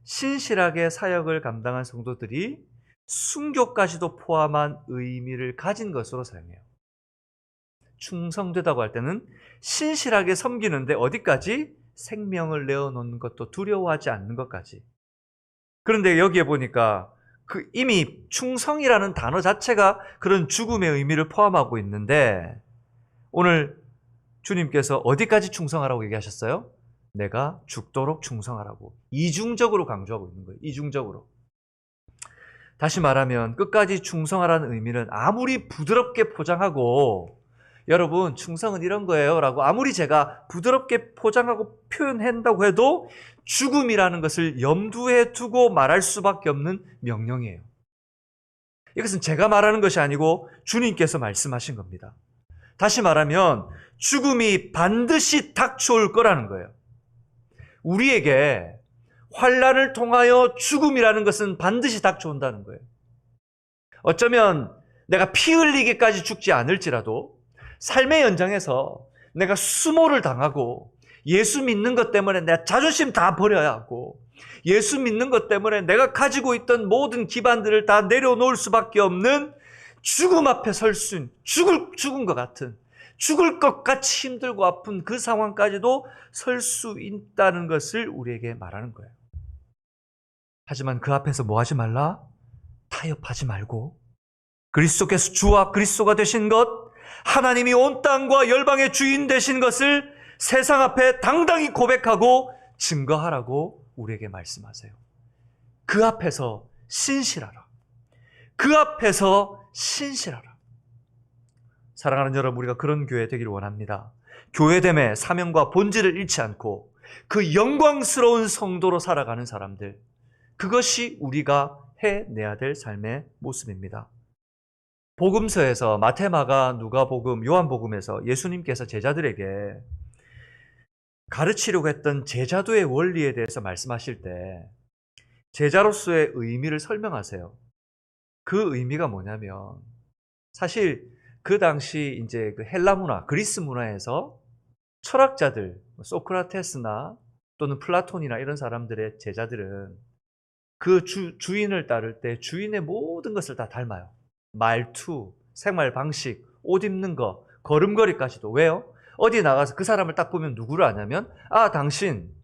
신실하게 사역을 감당한 성도들이 순교까지도 포함한 의미를 가진 것으로 사용해요. 충성되다고 할 때는 신실하게 섬기는데 어디까지? 생명을 내어놓는 것도 두려워하지 않는 것까지. 그런데 여기에 보니까 그 이미 충성이라는 단어 자체가 그런 죽음의 의미를 포함하고 있는데 오늘 주님께서 어디까지 충성하라고 얘기하셨어요? 내가 죽도록 충성하라고 이중적으로 강조하고 있는 거예요. 이중적으로. 다시 말하면 끝까지 충성하라는 의미는 아무리 부드럽게 포장하고 여러분 충성은 이런 거예요 라고 아무리 제가 부드럽게 포장하고 표현한다고 해도 죽음이라는 것을 염두에 두고 말할 수밖에 없는 명령이에요. 이것은 제가 말하는 것이 아니고 주님께서 말씀하신 겁니다. 다시 말하면 죽음이 반드시 닥쳐올 거라는 거예요. 우리에게 환난을 통하여 죽음이라는 것은 반드시 닥쳐온다는 거예요. 어쩌면 내가 피 흘리기까지 죽지 않을지라도 삶의 연장에서 내가 수모를 당하고 예수 믿는 것 때문에 내 자존심 다 버려야 하고 예수 믿는 것 때문에 내가 가지고 있던 모든 기반들을 다 내려놓을 수밖에 없는 죽음 앞에 설 수 있는 죽은 것 같은 죽을 것 같이 힘들고 아픈 그 상황까지도 설 수 있다는 것을 우리에게 말하는 거예요. 하지만 그 앞에서 뭐 하지 말라? 타협하지 말고 그리스도께서 주와 그리스도가 되신 것, 하나님이 온 땅과 열방의 주인 되신 것을 세상 앞에 당당히 고백하고 증거하라고 우리에게 말씀하세요. 그 앞에서 신실하라. 그 앞에서 신실하라. 사랑하는 여러분, 우리가 그런 교회 되기를 원합니다. 교회됨의 사명과 본질을 잃지 않고 그 영광스러운 성도로 살아가는 사람들, 그것이 우리가 해내야 될 삶의 모습입니다. 복음서에서 마태, 마가, 누가복음, 요한복음에서 예수님께서 제자들에게 가르치려고 했던 제자도의 원리에 대해서 말씀하실 때 제자로서의 의미를 설명하세요. 그 의미가 뭐냐면 사실 그 당시 이제 그 헬라 문화, 그리스 문화에서 철학자들, 소크라테스나 또는 플라톤이나 이런 사람들의 제자들은 그 주인을 따를 때 주인의 모든 것을 다 닮아요. 말투, 생활 방식, 옷 입는 거, 걸음걸이까지도. 왜요? 어디 나가서 그 사람을 딱 보면 누구를 아냐면 아, 당신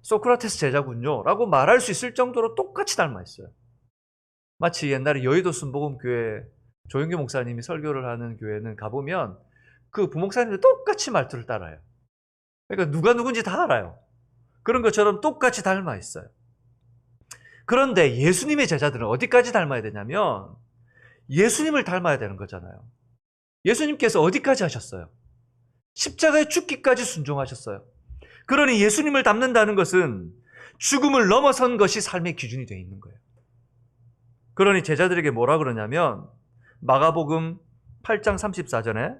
소크라테스 제자군요 라고 말할 수 있을 정도로 똑같이 닮아 있어요. 마치 옛날에 여의도 순복음교회 조영규 목사님이 설교를 하는 교회는 가보면 그 부목사님들 똑같이 말투를 따라요. 그러니까 누가 누군지 다 알아요. 그런 것처럼 똑같이 닮아 있어요. 그런데 예수님의 제자들은 어디까지 닮아야 되냐면 예수님을 닮아야 되는 거잖아요. 예수님께서 어디까지 하셨어요? 십자가에 죽기까지 순종하셨어요. 그러니 예수님을 닮는다는 것은 죽음을 넘어선 것이 삶의 기준이 되어 있는 거예요. 그러니 제자들에게 뭐라 그러냐면 마가복음 8장 34절에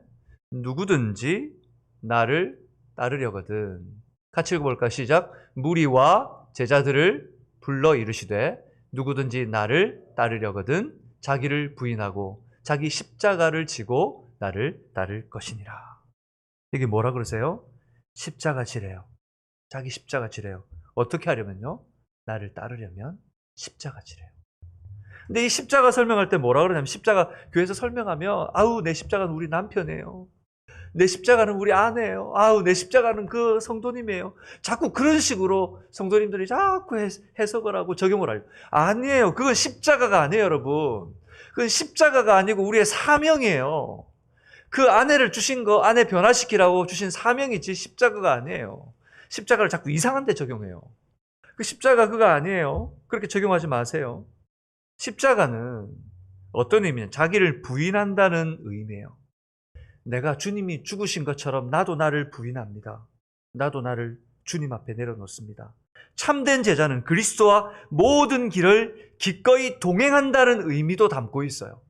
누구든지 나를 따르려거든. 같이 읽어볼까? 시작. 무리와 제자들을 불러 이르시되 누구든지 나를 따르려거든 자기를 부인하고 자기 십자가를 지고 나를 따를 것이니라. 이게 뭐라 그러세요? 십자가 지래요. 자기 십자가 지래요. 어떻게 하려면요? 나를 따르려면 십자가 지래요. 근데 이 십자가 설명할 때 뭐라 그러냐면 십자가 교회에서 설명하면 아우 내 십자가는 우리 남편이에요. 내 십자가는 우리 아내예요. 아우 내 십자가는 그 성도님이에요. 자꾸 그런 식으로 성도님들이 자꾸 해석을 하고 적용을 하죠. 아니에요. 그건 십자가가 아니에요, 여러분. 그건 십자가가 아니고 우리의 사명이에요. 그 아내를 주신 거 아내 변화시키라고 주신 사명이지 십자가가 아니에요. 십자가를 자꾸 이상한 데 적용해요. 그 십자가 그거 아니에요. 그렇게 적용하지 마세요. 십자가는 어떤 의미냐? 자기를 부인한다는 의미예요. 내가 주님이 죽으신 것처럼 나도 나를 부인합니다. 나도 나를 주님 앞에 내려놓습니다. 참된 제자는 그리스도와 모든 길을 기꺼이 동행한다는 의미도 담고 있어요.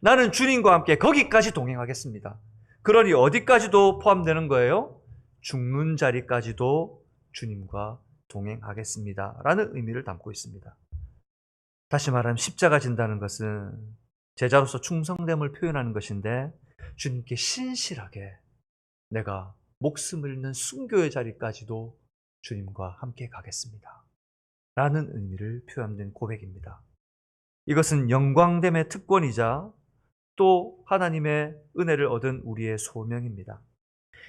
나는 주님과 함께 거기까지 동행하겠습니다. 그러니 어디까지도 포함되는 거예요? 죽는 자리까지도 주님과 동행하겠습니다. 라는 의미를 담고 있습니다. 다시 말하면 십자가 진다는 것은 제자로서 충성됨을 표현하는 것인데 주님께 신실하게 내가 목숨을 잃는 순교의 자리까지도 주님과 함께 가겠습니다. 라는 의미를 표현된 고백입니다. 이것은 영광됨의 특권이자 또 하나님의 은혜를 얻은 우리의 소명입니다.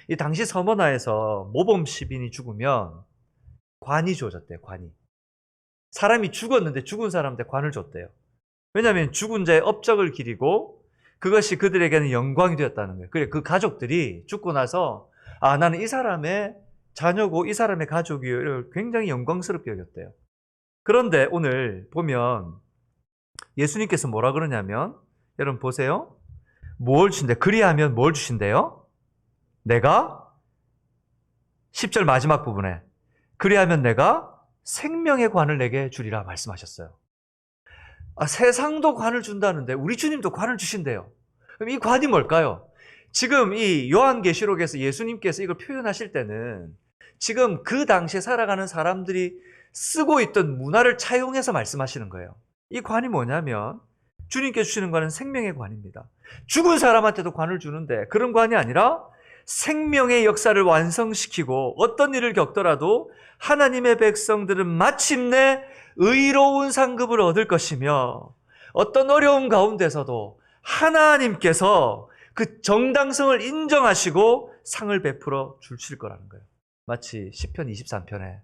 이 당시 서머나에서 모범 시민이 죽으면 관이 주어졌대요. 관이. 사람이 죽었는데 죽은 사람한테 관을 줬대요. 왜냐하면 죽은 자의 업적을 기리고 그것이 그들에게는 영광이 되었다는 거예요. 그래, 그 가족들이 죽고 나서 아, 나는 이 사람의 자녀고 이 사람의 가족이요. 굉장히 영광스럽게 여겼대요. 그런데 오늘 보면 예수님께서 뭐라 그러냐면 여러분 보세요. 뭘 주신대? 그리하면 뭘 주신대요? 내가 10절 마지막 부분에 그리하면 내가 생명의 관을 내게 주리라 말씀하셨어요. 아, 세상도 관을 준다는데 우리 주님도 관을 주신대요. 그럼 이 관이 뭘까요? 지금 이 요한계시록에서 예수님께서 이걸 표현하실 때는 지금 그 당시에 살아가는 사람들이 쓰고 있던 문화를 차용해서 말씀하시는 거예요. 이 관이 뭐냐면 주님께 주시는 관은 생명의 관입니다. 죽은 사람한테도 관을 주는데 그런 관이 아니라 생명의 역사를 완성시키고 어떤 일을 겪더라도 하나님의 백성들은 마침내 의로운 상급을 얻을 것이며 어떤 어려움 가운데서도 하나님께서 그 정당성을 인정하시고 상을 베풀어 주실 거라는 거예요. 마치 시편 23편에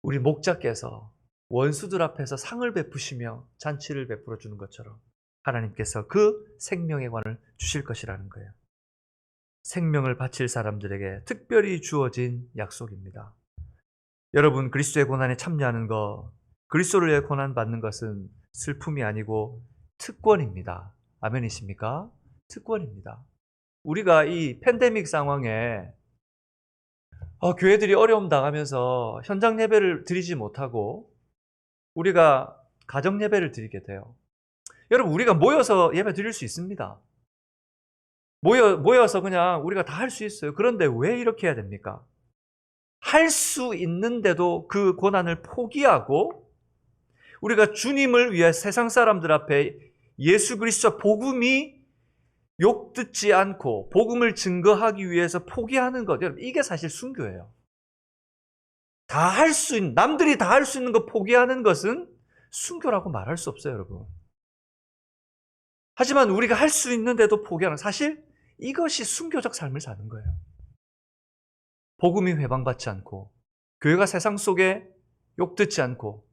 우리 목자께서 원수들 앞에서 상을 베푸시며 잔치를 베풀어 주는 것처럼 하나님께서 그 생명의 관을 주실 것이라는 거예요. 생명을 바칠 사람들에게 특별히 주어진 약속입니다. 여러분, 그리스도의 고난에 참여하는 것, 그리스도를 위해 고난받는 것은 슬픔이 아니고 특권입니다. 아멘이십니까? 특권입니다. 우리가 이 팬데믹 상황에 교회들이 어려움 당하면서 현장 예배를 드리지 못하고 우리가 가정 예배를 드리게 돼요. 여러분, 우리가 모여서 예배 드릴 수 있습니다. 모여서 그냥 우리가 다 할 수 있어요. 그런데 왜 이렇게 해야 됩니까? 할 수 있는데도 그 고난을 포기하고 우리가 주님을 위해 세상 사람들 앞에 예수 그리스도 복음이 욕듣지 않고 복음을 증거하기 위해서 포기하는 것, 여러분, 이게 사실 순교예요. 남들이 다 할 수 있는 거 포기하는 것은 순교라고 말할 수 없어요, 여러분. 하지만 우리가 할 수 있는데도 포기하는, 사실 이것이 순교적 삶을 사는 거예요. 복음이 회방받지 않고 교회가 세상 속에 욕듣지 않고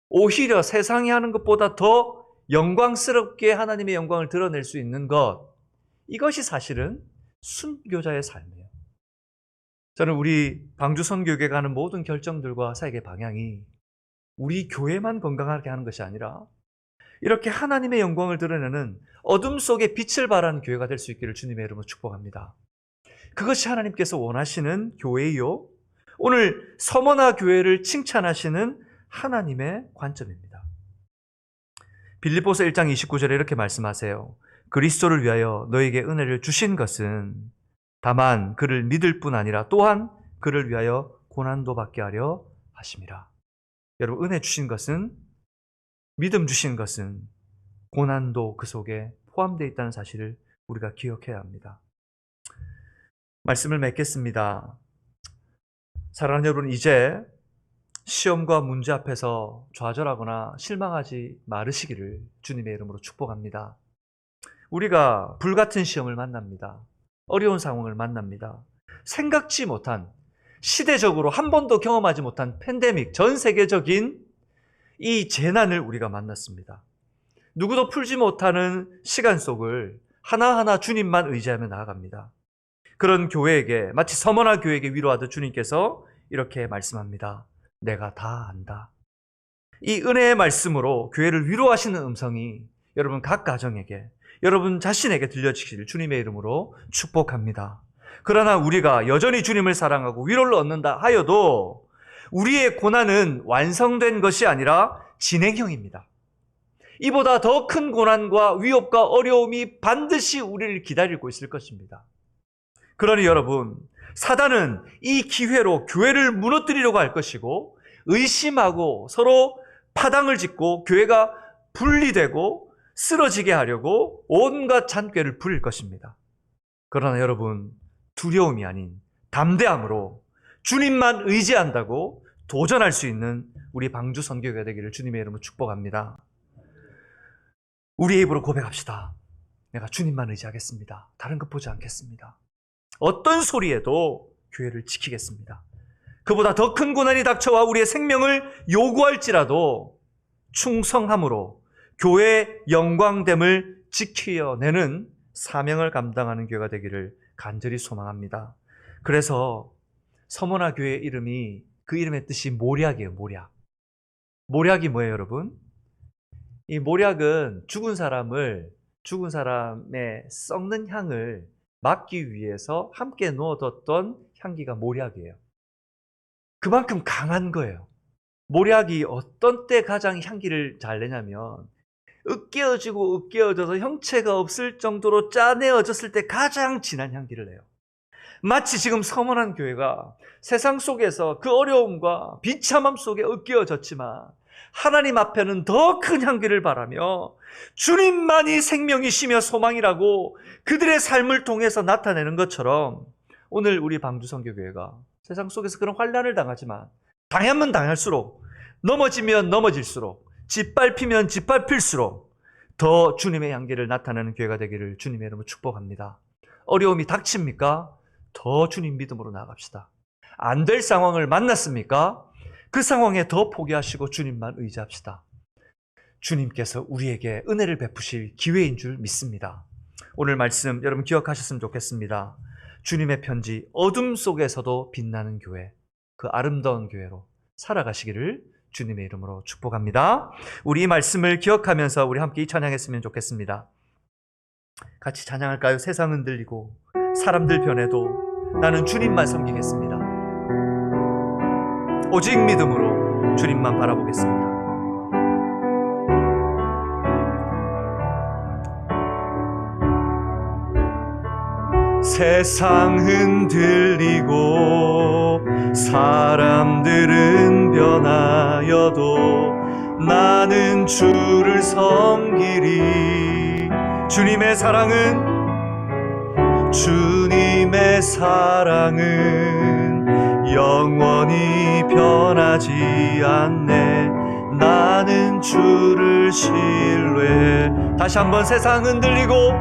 오히려 세상이 하는 것보다 더 영광스럽게 하나님의 영광을 드러낼 수 있는 것, 이것이 사실은 순교자의 삶이에요. 저는 우리 방주 선교교회가 하는 모든 결정들과 사역의 방향이 우리 교회만 건강하게 하는 것이 아니라 이렇게 하나님의 영광을 드러내는 어둠 속에 빛을 발하는 교회가 될 수 있기를 주님의 이름으로 축복합니다. 그것이 하나님께서 원하시는 교회요, 오늘 서머나 교회를 칭찬하시는 하나님의 관점입니다. 빌립보서 1장 29절에 이렇게 말씀하세요. 그리스도를 위하여 너에게 은혜를 주신 것은 다만 그를 믿을 뿐 아니라 또한 그를 위하여 고난도 받게 하려 하심이라. 여러분, 은혜 주신 것은, 믿음 주신 것은 고난도 그 속에 포함되어 있다는 사실을 우리가 기억해야 합니다. 말씀을 맺겠습니다. 사랑하는 여러분, 이제 시험과 문제 앞에서 좌절하거나 실망하지 마르시기를 주님의 이름으로 축복합니다. 우리가 불같은 시험을 만납니다. 어려운 상황을 만납니다. 생각지 못한, 시대적으로 한 번도 경험하지 못한 팬데믹, 전 세계적인 이 재난을 우리가 만났습니다. 누구도 풀지 못하는 시간 속을 하나하나 주님만 의지하며 나아갑니다. 그런 교회에게, 마치 서머나 교회에게 위로하듯 주님께서 이렇게 말씀합니다. 내가 다 안다. 이 은혜의 말씀으로 교회를 위로하시는 음성이 여러분 각 가정에게, 여러분 자신에게 들려지기를 주님의 이름으로 축복합니다. 그러나 우리가 여전히 주님을 사랑하고 위로를 얻는다 하여도 우리의 고난은 완성된 것이 아니라 진행형입니다. 이보다 더 큰 고난과 위협과 어려움이 반드시 우리를 기다리고 있을 것입니다. 그러니 여러분, 사단은 이 기회로 교회를 무너뜨리려고 할 것이고, 의심하고 서로 파당을 짓고 교회가 분리되고 쓰러지게 하려고 온갖 잔꾀를 부릴 것입니다. 그러나 여러분, 두려움이 아닌 담대함으로 주님만 의지한다고 도전할 수 있는 우리 방주 선교회가 되기를 주님의 이름으로 축복합니다. 우리의 입으로 고백합시다. 내가 주님만 의지하겠습니다. 다른 것 보지 않겠습니다. 어떤 소리에도 교회를 지키겠습니다. 그보다 더 큰 고난이 닥쳐와 우리의 생명을 요구할지라도 충성함으로 교회의 영광됨을 지켜내는 사명을 감당하는 교회가 되기를 간절히 소망합니다. 그래서 서머나 교회의 이름이, 그 이름의 뜻이 모략이에요. 모략. 모략이 뭐예요, 여러분? 이 모략은 죽은 사람의 썩는 향을 막기 위해서 함께 넣어뒀던 향기가 모략이에요. 그만큼 강한 거예요. 모략이 어떤 때 가장 향기를 잘 내냐면 으깨어져서 형체가 없을 정도로 짜내어졌을 때 가장 진한 향기를 내요. 마치 지금 서머난 교회가 세상 속에서 그 어려움과 비참함 속에 으깨어졌지만 하나님 앞에는 더 큰 향기를 바라며 주님만이 생명이시며 소망이라고 그들의 삶을 통해서 나타내는 것처럼, 오늘 우리 방주선교교회가 세상 속에서 그런 환난을 당하지만 당하면 당할수록, 넘어지면 넘어질수록, 짓밟히면 짓밟힐수록 더 주님의 향기를 나타내는 교회가 되기를 주님의 이름으로 축복합니다. 어려움이 닥칩니까? 더 주님 믿음으로 나아갑시다. 안 될 상황을 만났습니까? 그 상황에 더 포기하시고 주님만 의지합시다. 주님께서 우리에게 은혜를 베푸실 기회인 줄 믿습니다. 오늘 말씀 여러분 기억하셨으면 좋겠습니다. 주님의 편지, 어둠 속에서도 빛나는 교회, 그 아름다운 교회로 살아가시기를 주님의 이름으로 축복합니다. 우리 이 말씀을 기억하면서 우리 함께 이 찬양했으면 좋겠습니다. 같이 찬양할까요? 세상 흔들리고 사람들 변해도 나는 주님만 섬기겠습니다. 오직 믿음으로 주님만 바라보겠습니다. 세상 흔들리고 사람들은 변하여도 나는 주를 섬기리. 주님의 사랑은 영원히 변하지 않네. 나는 주를 신뢰. 다시 한번 세상 흔들리고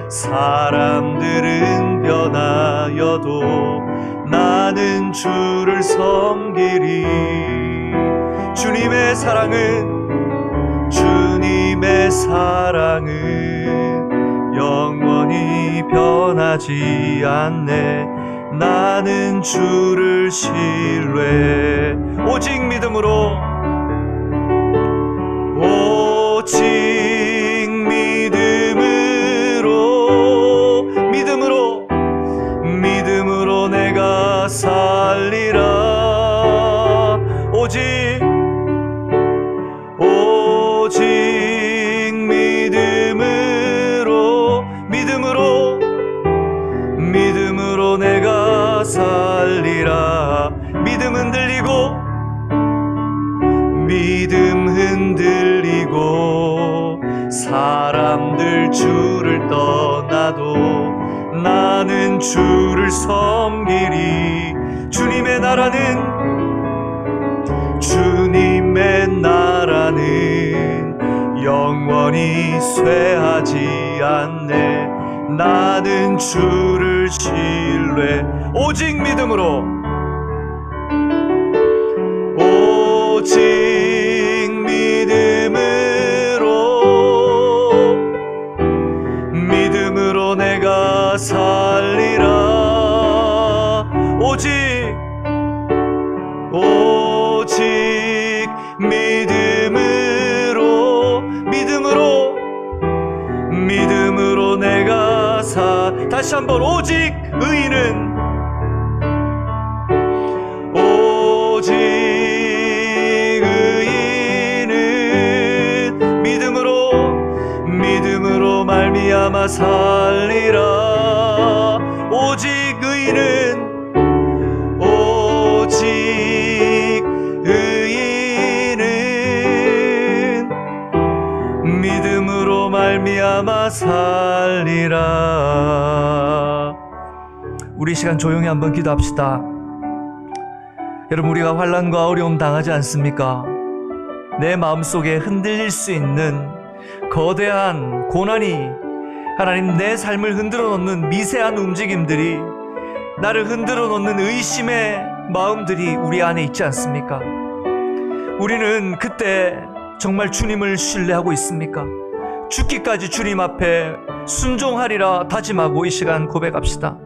사람들은 변하여도 나는 주를 섬기리. 주님의 사랑은 영원히 변하지 않네. 나는 주를 신뢰. 오직 믿음으로 내가 살리라. 오직 믿음으로 내가 살리라. 믿음 흔들리고 사람들 주를 떠나도 나는 주를 섬기리. 주님의 나라는 영원히 쇠하지 않네. 나는 주를 신뢰. 오직 믿음으로 내가 살리라. 오직 믿음으로 내가 다시 한번 오직 의인은 믿음으로 말미암아 살리라. 오직 의인은 믿음으로 말미암아 살리라. 우리 시간 조용히 한번 기도합시다. 여러분, 우리가 환난과 어려움 당하지 않습니까? 내 마음속에 흔들릴 수 있는 거대한 고난이, 하나님 내 삶을 흔들어 놓는 미세한 움직임들이, 나를 흔들어 놓는 의심의 마음들이 우리 안에 있지 않습니까? 우리는 그때 정말 주님을 신뢰하고 있습니까? 죽기까지 주님 앞에 순종하리라 다짐하고 이 시간 고백합시다.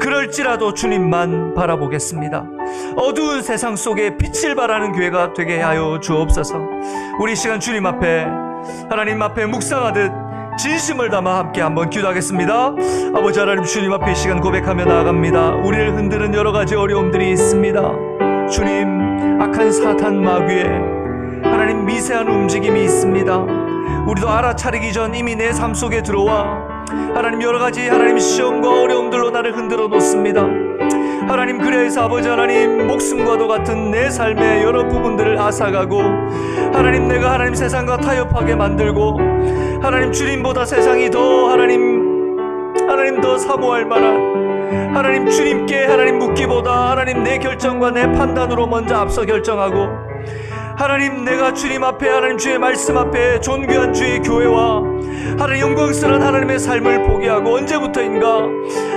그럴지라도 주님만 바라보겠습니다. 어두운 세상 속에 빛을 발하는 교회가 되게 하여 주옵소서. 우리 시간 주님 앞에, 하나님 앞에 묵상하듯 진심을 담아 함께 한번 기도하겠습니다. 아버지 하나님, 주님 앞에 이 시간 고백하며 나아갑니다. 우리를 흔드는 여러 가지 어려움들이 있습니다. 주님, 악한 사탄 마귀에 하나님 미세한 움직임이 있습니다. 우리도 알아차리기 전 이미 내 삶 속에 들어와 하나님 여러 가지 하나님 시험과 어려움들로 나를 흔들어 놓습니다. 하나님, 그래서 아버지 하나님, 목숨과도 같은 내 삶의 여러 부분들을 앗아가고 하나님, 내가 하나님 세상과 타협하게 만들고 하나님, 주님보다 세상이 더 하나님 더 사모할 만한 하나님, 주님께 하나님 묻기보다 하나님 내 결정과 내 판단으로 먼저 앞서 결정하고 하나님, 내가 주님 앞에, 하나님 주의 말씀 앞에 존귀한 주의 교회와 하나님 영광스러운 하나님의 삶을 포기하고 언제부터인가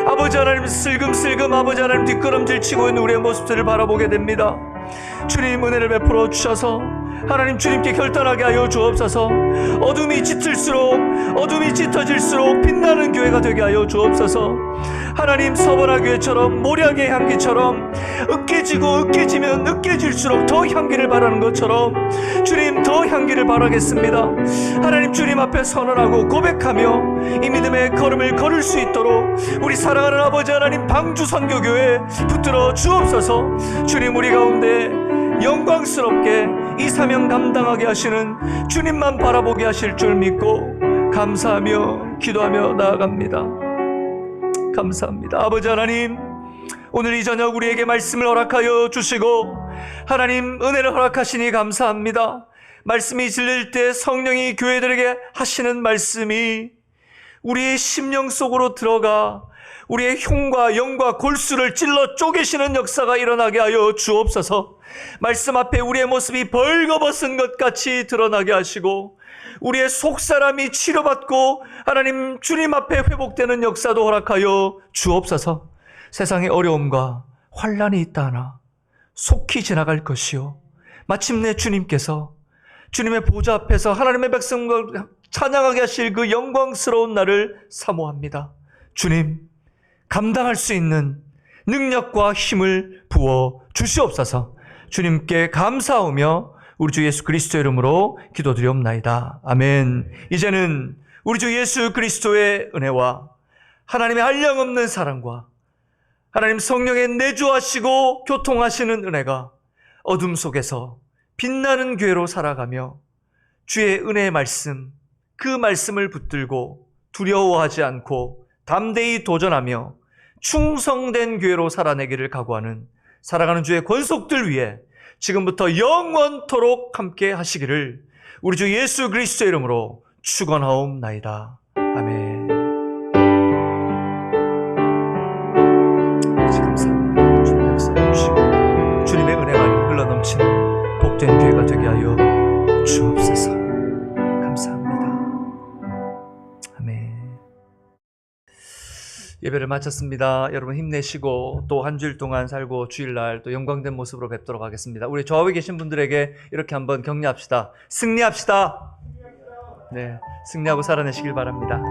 아버지 하나님 슬금슬금 아버지 하나님 뒷걸음질 치고 있는 우리의 모습들을 바라보게 됩니다. 주님, 은혜를 베풀어 주셔서 하나님 주님께 결단하게 하여 주옵소서. 어둠이 짙어질수록 빛나는 교회가 되게 하여 주옵소서. 하나님, 서번화 교회처럼 모략의 향기처럼 으깨지면 으깨질수록 더 향기를 바라는 것처럼 주님, 더 향기를 바라겠습니다. 하나님, 주님 앞에 선언하고 고백하며 이 믿음의 걸음을 걸을 수 있도록 우리 사랑하는 아버지 하나님 방주 선교교회 붙들어 주옵소서. 주님, 우리 가운데 영광스럽게 이 사명 감당하게 하시는 주님만 바라보게 하실 줄 믿고 감사하며 기도하며 나아갑니다. 감사합니다. 아버지 하나님, 오늘 이 저녁 우리에게 말씀을 허락하여 주시고 하나님 은혜를 허락하시니 감사합니다. 말씀이 들릴 때 성령이 교회들에게 하시는 말씀이 우리의 심령 속으로 들어가 우리의 흉과 영과 골수를 찔러 쪼개시는 역사가 일어나게 하여 주옵소서. 말씀 앞에 우리의 모습이 벌거벗은 것 같이 드러나게 하시고 우리의 속사람이 치료받고 하나님 주님 앞에 회복되는 역사도 허락하여 주옵소서. 세상의 어려움과 환난이 있다 하나 속히 지나갈 것이요 마침내 주님께서 주님의 보좌 앞에서 하나님의 백성과 찬양하게 하실 그 영광스러운 날을 사모합니다. 주님, 감당할 수 있는 능력과 힘을 부어 주시옵소서. 주님께 감사하며 우리 주 예수 그리스도의 이름으로 기도드리옵나이다. 아멘. 이제는 우리 주 예수 그리스도의 은혜와 하나님의 한량없는 사랑과 하나님 성령의 내주하시고 교통하시는 은혜가 어둠 속에서 빛나는 교회로 살아가며 주의 은혜의 말씀, 그 말씀을 붙들고 두려워하지 않고 담대히 도전하며 충성된 교회로 살아내기를 각오하는 살아가는 주의 권속들 위해 지금부터 영원토록 함께 하시기를 우리 주 예수 그리스도의 이름으로 축원하옵나이다. 아멘. 감사합니다. 주님 역사해 주시고 주님의 은혜가 흘러넘치는 복된 교회가 되게 하여 주옵소서. 감사합니다. 아멘. 예배를 마쳤습니다. 여러분 힘내시고 또 한 주일 동안 살고 주일날 또 영광된 모습으로 뵙도록 하겠습니다. 우리 좌우에 계신 분들에게 이렇게 한번 격려합시다. 승리합시다. 네, 승리하고 살아내시길 바랍니다.